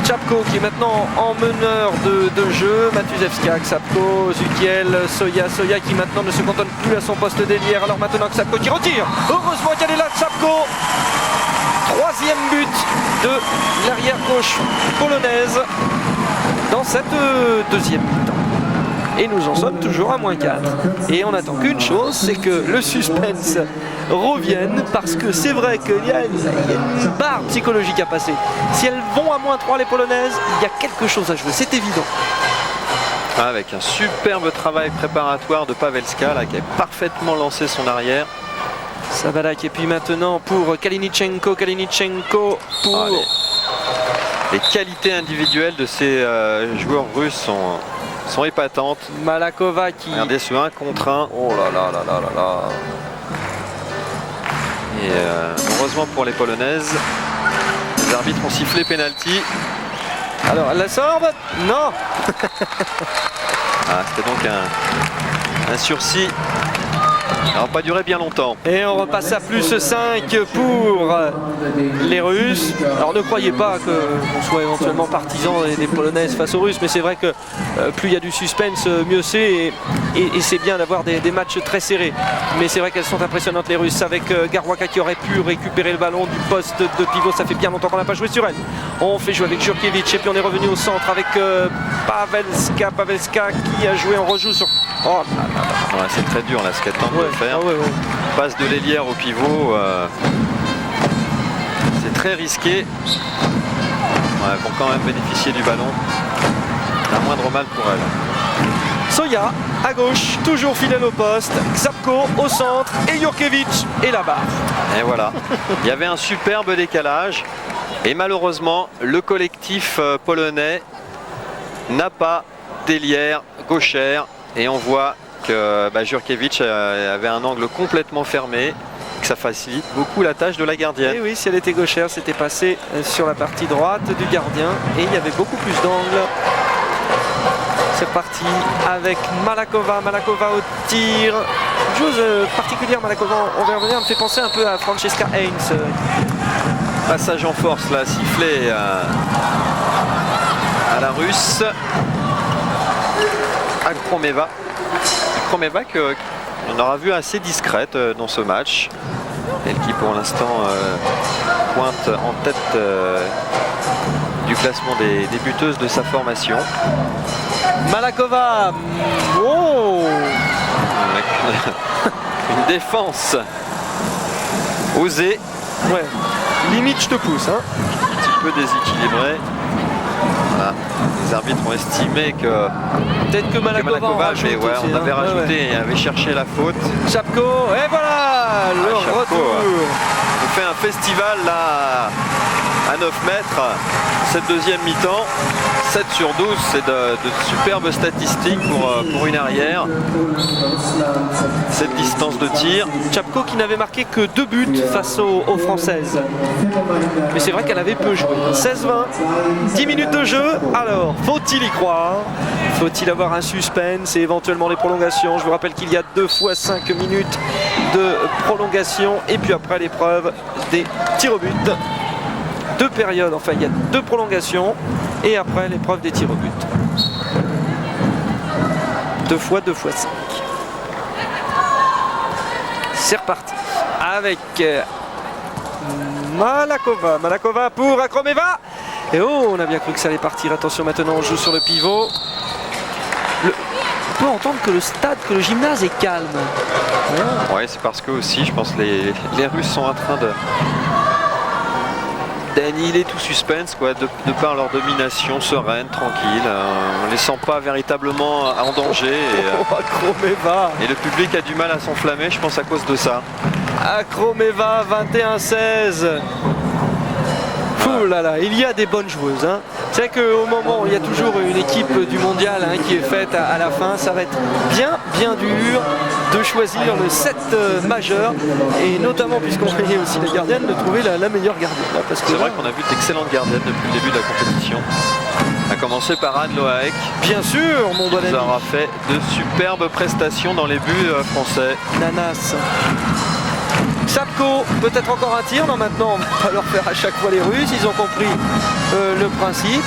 Chapko qui est maintenant en meneur de jeu, Matuszewska, Sapko, Zukiel, Soya qui maintenant ne se cantonne plus à son poste d'ailière. Alors maintenant Sapko qui retire, heureusement qu'elle est là, Sapko. Troisième but de l'arrière gauche polonaise dans cette deuxième mi-temps. Et nous en sommes toujours à moins 4. Et on attend qu'une chose, c'est que le suspense revienne, parce que c'est vrai qu'il y a une barre psychologique à passer. Si elles vont à moins 3 les Polonaises, il y a quelque chose à jouer, c'est évident. Avec un superbe travail préparatoire de Pavelska là, qui a parfaitement lancé son arrière. Sabalak et puis maintenant pour Kalinichenko pour... les qualités individuelles de ces joueurs russes sont épatantes. Malakova qui... Regardez ce 1 contre 1. Oh là là. Et heureusement pour les Polonaises, les arbitres ont sifflé penalty. Alors elle la sort? Non. Ah, c'était donc un sursis. Ça n'a pas duré bien longtemps. Et on repasse à plus 5 pour les Russes. Alors ne croyez pas qu'on soit éventuellement partisans des Polonaises face aux Russes, mais c'est vrai que plus il y a du suspense, mieux c'est. Et c'est bien d'avoir des matchs très serrés. Mais c'est vrai qu'elles sont impressionnantes les Russes, avec Garwaka qui aurait pu récupérer le ballon du poste de pivot. Ça fait bien longtemps qu'on n'a pas joué sur elle. On fait jouer avec Jurkiewicz et puis on est revenu au centre avec Pavelska qui a joué en rejoue sur... Oh, ouais, c'est très dur là ce qu'elle tente de faire. Passe de l'ailière au pivot. C'est très risqué. Ouais, vont quand même bénéficier du ballon. Un moindre mal pour elle. Soya à gauche, toujours fidèle au poste. Czapko au centre et Jurkiewicz est là-bas. Et voilà. Il y avait un superbe décalage. Et malheureusement, le collectif polonais n'a pas d'ailière gauchère. Et on voit que Jurkiewicz avait un angle complètement fermé, que ça facilite beaucoup la tâche de la gardienne. Et oui, si elle était gauchère, c'était passé sur la partie droite du gardien et il y avait beaucoup plus d'angles. C'est reparti avec Malakova. Malakova au tir. Une chose particulière, Malakova, on va y revenir, me fait penser un peu à Francesca Heinz. Passage en force là, sifflé à la Russe. Akromeva. Akromeva qu'on aura vu assez discrète dans ce match. Elle qui pour l'instant pointe en tête du classement des buteuses de sa formation. Malakova. Oh. Une défense osée. Ouais. Limite je te pousse. Hein. Un petit peu déséquilibré. Voilà. Les arbitres ont estimé que peut-être que Malakova mais ouais, on avait rajouté et avait cherché la faute. Czapko, et voilà le retour. On fait un festival là à 9 mètres. Cette deuxième mi-temps, 7 sur 12, c'est de superbes statistiques pour une arrière. Cette distance de tir. Czapko qui n'avait marqué que 2 buts face aux Françaises. Mais c'est vrai qu'elle avait peu joué. 16-20, 10 minutes de jeu. Alors, faut-il y croire? Faut-il avoir un suspense et éventuellement les prolongations? Je vous rappelle qu'il y a 2 fois 5 minutes de prolongation. Et puis après l'épreuve des tirs au but. 2 périodes, enfin il y a 2 prolongations. Et après l'épreuve des tirs au but. 2 fois 5. C'est reparti avec Malakova. Malakova pour Akromeva. Et oh, on a bien cru que ça allait partir. Attention, maintenant on joue sur le pivot. On peut entendre que que le gymnase est calme. Ouais, c'est parce que aussi, je pense, les Russes sont en train d'annihiler tout suspense, quoi, de par leur domination sereine, tranquille. On ne les sent pas véritablement en danger. Et le public a du mal à s'enflammer, je pense, à cause de ça. Akromeva, 21-16. Ouh là là, il y a des bonnes joueuses. Hein. C'est vrai qu'au moment où il y a toujours une équipe du mondial qui est faite à la fin, ça va être bien dur de choisir le set majeur et notamment puisqu'on voyait aussi la gardienne de trouver la meilleure gardienne. C'est vrai qu'on a vu d'excellentes gardiennes depuis le début de la compétition. A commencé par Anne Loaek. Bien sûr, mon bon ami. Qui aura fait de superbes prestations dans les buts français. Nanas. Czapko, peut-être encore un tir. Non, maintenant on va pas leur faire à chaque fois les Russes. Ils ont compris le principe.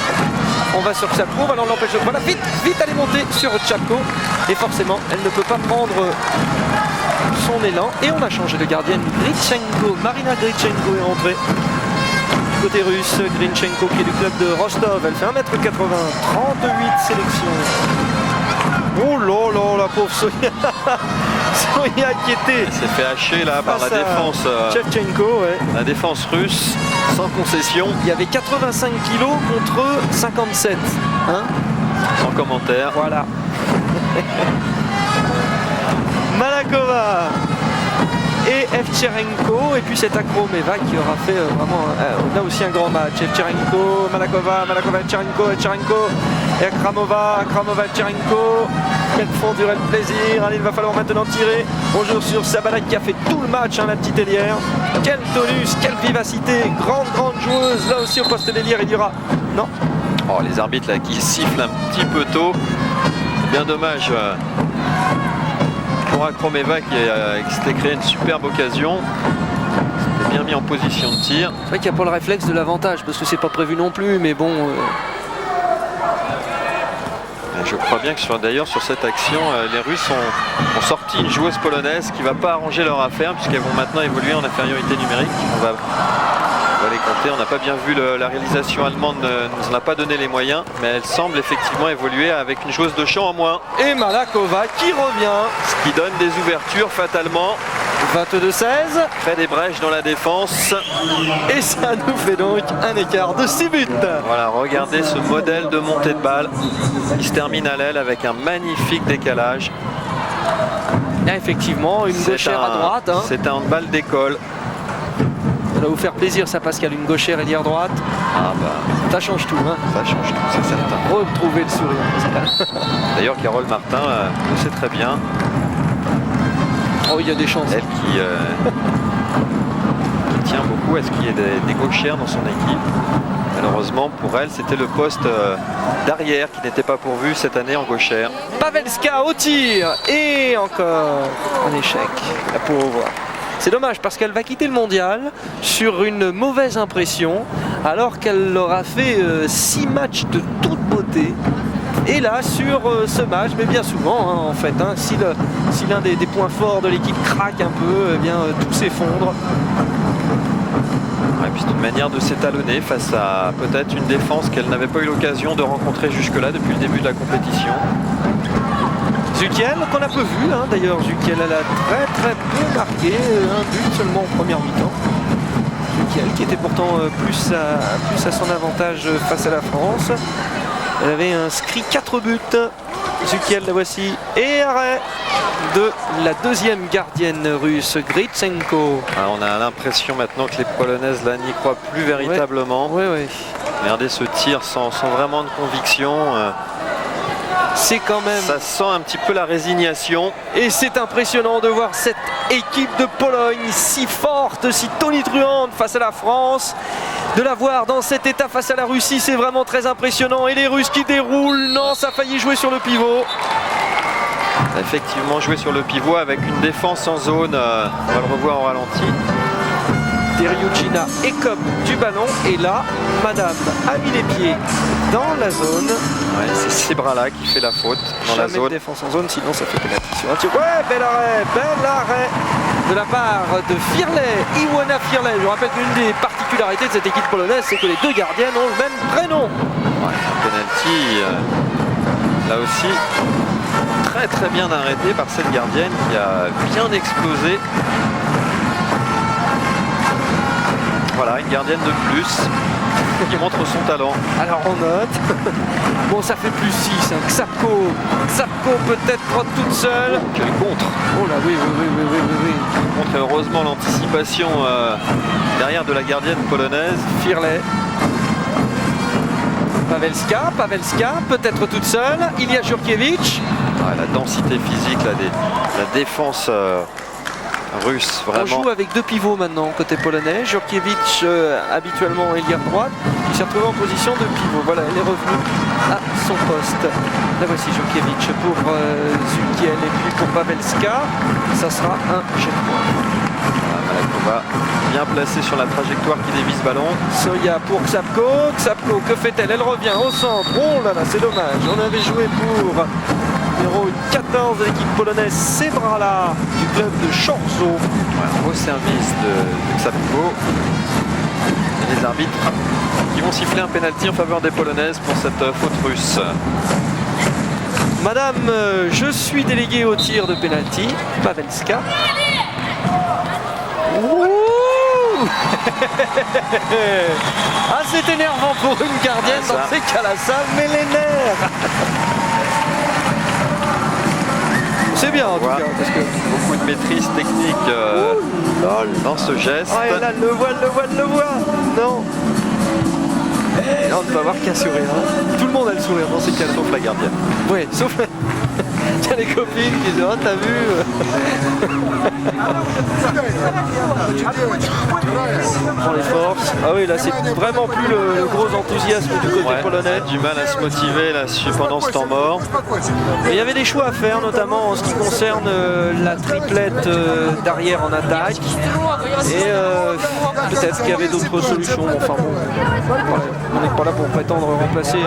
On va sur Czapko, on va l'empêcher. Voilà, vite aller monter sur Czapko. Et forcément, elle ne peut pas prendre son élan. Et on a changé de gardienne. Grichenko, Marina Grichenko est rentrée. Côté russe, Grichenko qui est du club de Rostov. Elle fait 1m80, 38 sélections. Oh là là, la pauvre Soya. Soya qui était. s'est fait hacher là par la défense. Shevchenko, ouais. La défense russe, sans concession. Il y avait 85 kilos contre 57. Hein, sans commentaire. Voilà. Malakova et Evcherenko, et puis c'est Akromeva qui aura fait vraiment là aussi un grand match. Evcherenko, Malakova, Evcherenko et Akramova, Evcherenko. Elles font durer le plaisir. Allez, il va falloir maintenant tirer. On joue sur Sabalak qui a fait tout le match, la petite ailière. Quel tonus, quelle vivacité. Grande joueuse. Là aussi au poste d'ailière, il y aura. Non. Oh, les arbitres là qui sifflent un petit peu tôt. bien dommage pour Akromeva qui s'était créé une superbe occasion. C'était bien mis en position de tir. C'est vrai qu'il n'y a pas le réflexe de l'avantage parce que c'est pas prévu non plus, mais bon. Je crois bien que d'ailleurs sur cette action, les Russes ont sorti une joueuse polonaise qui ne va pas arranger leur affaire puisqu'elles vont maintenant évoluer en infériorité numérique. On va les compter. On n'a pas bien vu la réalisation allemande, ne nous en a pas donné les moyens, mais elle semble effectivement évoluer avec une joueuse de champ en moins. Et Malakova qui revient. Ce qui donne des ouvertures fatalement. 22-16. Crée des brèches dans la défense. Et ça nous fait donc un écart de 6 buts. Voilà, regardez ce modèle de montée de balle. Il se termine à l'aile avec un magnifique décalage. Là, effectivement, une gauchère à droite. Hein. C'est un handball d'école. Ça va vous faire plaisir, ça, Pascal, une gauchère et dire droite. Ah bah, ça change tout. Hein. Ça change tout, c'est certain. Retrouver le sourire. D'ailleurs, Carole Martin le sait très bien. Oh, il y a des chances. Elle qui tient beaucoup à ce qu'il y ait des gauchères dans son équipe. Malheureusement pour elle, c'était le poste d'arrière qui n'était pas pourvu cette année en gauchère. Pavelska au tir et encore un échec, la pauvre. C'est dommage parce qu'elle va quitter le mondial sur une mauvaise impression alors qu'elle aura fait 6 matchs de toute beauté. Et là, sur ce match, mais bien souvent, hein, en fait, hein, si l'un des points forts de l'équipe craque un peu, eh bien, tout s'effondre. Ouais, puis c'est une manière de s'étalonner face à peut-être une défense qu'elle n'avait pas eu l'occasion de rencontrer jusque-là depuis le début de la compétition. Zukiel, qu'on a peu vu, hein, d'ailleurs, Zukiel, elle a très peu marqué, un but seulement en première mi-temps. Zukiel, qui était pourtant plus à son avantage face à la France. Elle avait inscrit 4 buts. Zukiel, la voici. Et arrêt de la deuxième gardienne russe, Gritsenko. Ah, on a l'impression maintenant que les Polonaises là n'y croient plus véritablement. Ouais. Regardez ce tir sans vraiment de conviction. C'est quand même... Ça sent un petit peu la résignation. Et c'est impressionnant de voir cette équipe de Pologne si forte, si tonitruante face à la France. De la voir dans cet état face à la Russie, c'est vraiment très impressionnant. Et les Russes qui déroulent, non, ça a failli jouer sur le pivot. Effectivement, jouer sur le pivot avec une défense en zone. On va le revoir en ralenti. Deriuchina écope du ballon. Et là, Madame a mis les pieds dans la zone. Ouais, c'est ces bras-là qui fait la faute dans la zone. De défense en zone, sinon ça fait pénalty sur un tir. Ouais, bel arrêt de la part de Firlet, Iwona Firlet. Je vous rappelle qu'une des particularités de cette équipe polonaise, c'est que les deux gardiennes ont le même prénom. Ouais, un penalty, là aussi, très bien arrêté par cette gardienne qui a bien explosé. Voilà, une gardienne de plus qui montre son talent. Alors on note. Bon, ça fait plus 6. Hein. Ksapko peut-être toute seule. Quel contre. Oh là, oui. Contre heureusement l'anticipation derrière de la gardienne polonaise. Firlet. Pavelska, peut-être toute seule. Il y a Jurkiewicz. Ouais, la densité physique, la défense russe, vraiment. On joue avec 2 pivots maintenant côté polonais. Jurkiewicz habituellement ailière droite, qui s'est retrouvé en position de pivot. Voilà, elle est revenue à son poste. Là voici Jurkiewicz pour Zukiel et puis pour Pavelska. Ça sera un jet de point. Malakova bien placée sur la trajectoire qui dévie ce ballon. Soya pour Ksapko. Ksapko, que fait-elle? Elle revient au centre. Oh là là, c'est dommage. On avait joué pour numéro 14 de l'équipe polonaise, ces bras-là, du club de Chorzo. Ouais, au service de Ksapko. Et les arbitres qui vont siffler un pénalty en faveur des Polonaises pour cette faute russe. Madame, je suis délégué au tir de pénalty. Pavelska. Ah, c'est énervant pour une gardienne dans ces cas-là, ça met les nerfs. C'est bien en tout cas. Parce que... Beaucoup de maîtrise technique dans ce geste. Oh, et là, le voit. Non. Là, on ne peut avoir qu'un sourire. Hein. Tout le monde a le sourire dans ces cas-là. Sauf la gardienne. Oui, sauf... les copines qui disent oh, t'as vu on prend les forces. Ah oui, là c'est vraiment plus le gros enthousiasme du côté polonais. Du mal à se motiver là, pendant ce temps mort. Et il y avait des choix à faire, notamment en ce qui concerne la triplette d'arrière en attaque. Et peut-être qu'il y avait d'autres solutions. Enfin bon, on n'est pas là pour prétendre remplacer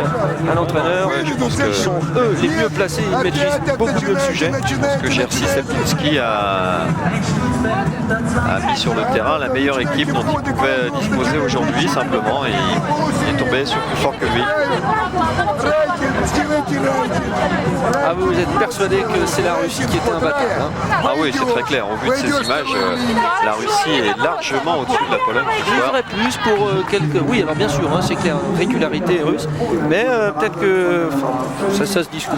un entraîneur. Ouais, je pense Ils sont eux les mieux placés, ils maîtrisent beaucoup mieux le sujet. Je pense que Jerzy Sepulski a mis sur le terrain la meilleure équipe dont il pouvait disposer aujourd'hui simplement, et il est tombé sur plus fort que lui. Ah, vous êtes persuadé que c'est la Russie qui était imbattable, hein? Ah oui, c'est très clair. Au vu de ces images, la Russie est largement au-dessus de la Pologne ce Je soir. ferais plus pour quelques... Oui, alors bien sûr, hein, c'est clair, régularité russe. Mais peut-être que... Enfin, ça se discute.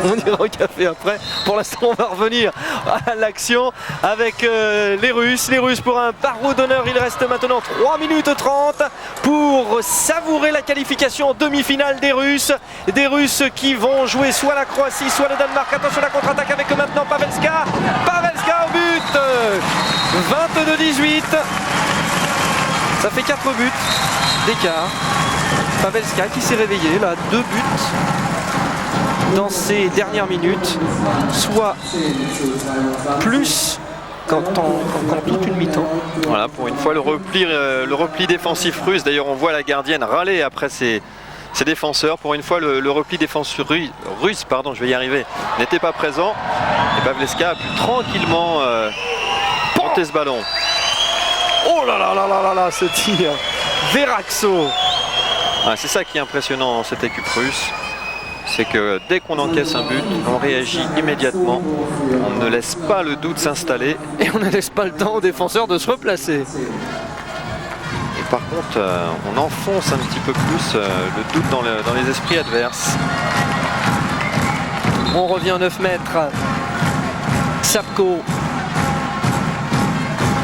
On ira au café après. Pour l'instant, on va revenir à l'action avec les Russes. Les Russes pour un barreau d'honneur. Il reste maintenant 3 minutes 30 pour savourer la qualification en demi-finale des Russes. Des Russes qui vont jouer soit la Croatie, soit le Danemark. Attention à la contre-attaque avec maintenant Pavelska. Pavelska au but. 22-18. Ça fait 4 buts d'écart. Pavelska qui s'est réveillé là, 2 buts dans ces dernières minutes, soit plus qu'en toute une mi-temps. Voilà, pour une fois le repli défensif russe. D'ailleurs, on voit la gardienne râler après ses défenseurs. Pour une fois, le repli défensif russe, pardon, je vais y arriver, n'était pas présent. Et Pavelska a pu tranquillement porter ce ballon. Oh là là là là là là, ce tir Veraxo. Ah, c'est ça qui est impressionnant dans cette équipe russe. C'est que dès qu'on encaisse un but, on réagit immédiatement. On ne laisse pas le doute s'installer. Et on ne laisse pas le temps aux défenseurs de se replacer. Et par contre, on enfonce un petit peu plus le doute dans les esprits adverses. On revient 9 mètres. Sapko.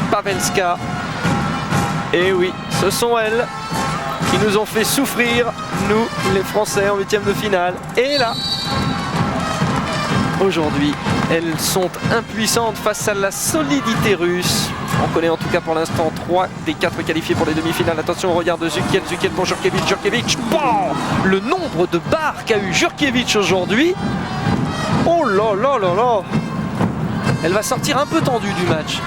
Pavelska. Et oui, ce sont elles qui nous ont fait souffrir, nous les Français en 8e de finale. Et là, aujourd'hui, elles sont impuissantes face à la solidité russe. On connaît en tout cas pour l'instant 3 des 4 qualifiés pour les demi-finales. Attention, on regarde Zukiel pour Jurkevic. Jurkevic, le nombre de barres qu'a eu Jurkevic aujourd'hui. Oh là là là là. Elle va sortir un peu tendue du match.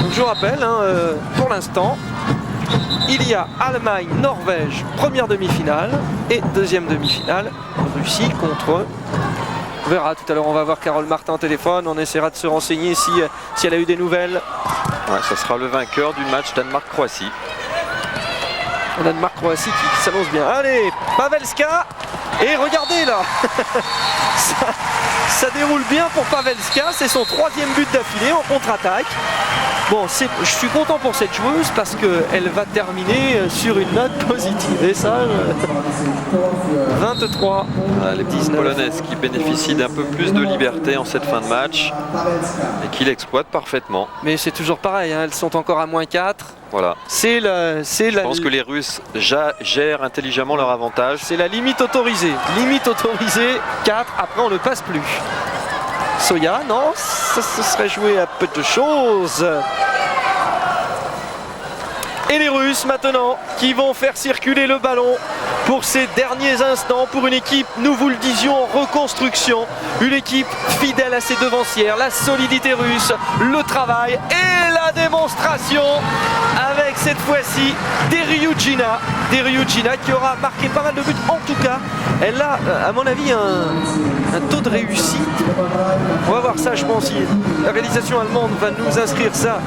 Donc je vous rappelle, hein, pour l'instant, il y a Allemagne-Norvège, première demi-finale, et deuxième demi-finale, Russie contre... On verra tout à l'heure, on va voir Carole Martin au téléphone, on essaiera de se renseigner si elle a eu des nouvelles. Ouais, ça sera le vainqueur du match Danemark-Croatie. Danemark-Croatie qui s'annonce bien. Allez, Pavelska. Et regardez là. ça déroule bien pour Pavelska. C'est son 3e but d'affilée en contre-attaque. Bon, je suis content pour cette joueuse parce qu'elle va terminer sur une note positive. Et ça, 23, les 19. Polonaises qui bénéficient d'un peu plus de liberté en cette fin de match et qui l'exploitent parfaitement. Mais c'est toujours pareil, hein, elles sont encore à -4. Voilà. Je pense que les Russes gèrent intelligemment leur avantage. C'est la limite autorisée. Limite autorisée, 4. Après, on ne passe plus. Soya, non, ça se serait joué à peu de choses. Et les Russes maintenant qui vont faire circuler le ballon pour ces derniers instants pour une équipe, nous vous le disions, en reconstruction. Une équipe fidèle à ses devancières, la solidité russe, le travail et la démonstration avec cette fois-ci Deryugina. Deryugina qui aura marqué pas mal de buts. En tout cas, elle a, à mon avis, un taux de réussite. On va voir ça, je pense. La réalisation allemande va nous inscrire ça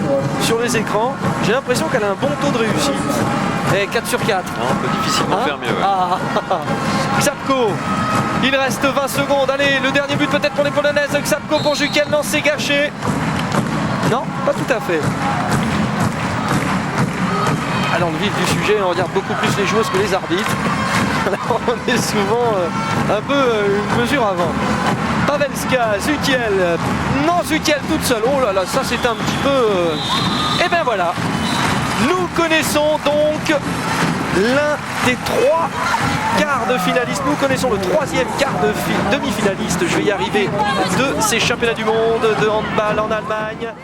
sur les écrans. J'ai l'impression qu'elle a un bon taux de réussite. Et 4 sur 4. Non, on peut difficilement faire mieux. Ouais. Xapko. Il reste 20 secondes. Allez, le dernier but peut-être pour les Polonaises. Xapko pour Jukiel. Non, c'est gâché. Non, pas tout à fait. Alors, le vif du sujet, on regarde beaucoup plus les joueuses que les arbitres. Alors, on est souvent un peu une mesure avant. Pavelska, Zukiel. Non, Zukiel toute seule. Oh là là, ça c'est un petit peu... Et ben voilà. Nous connaissons donc l'un des 3 quarts de finalistes. Nous connaissons le 3e quart de demi-finaliste, je vais y arriver, de ces championnats du monde de handball en Allemagne.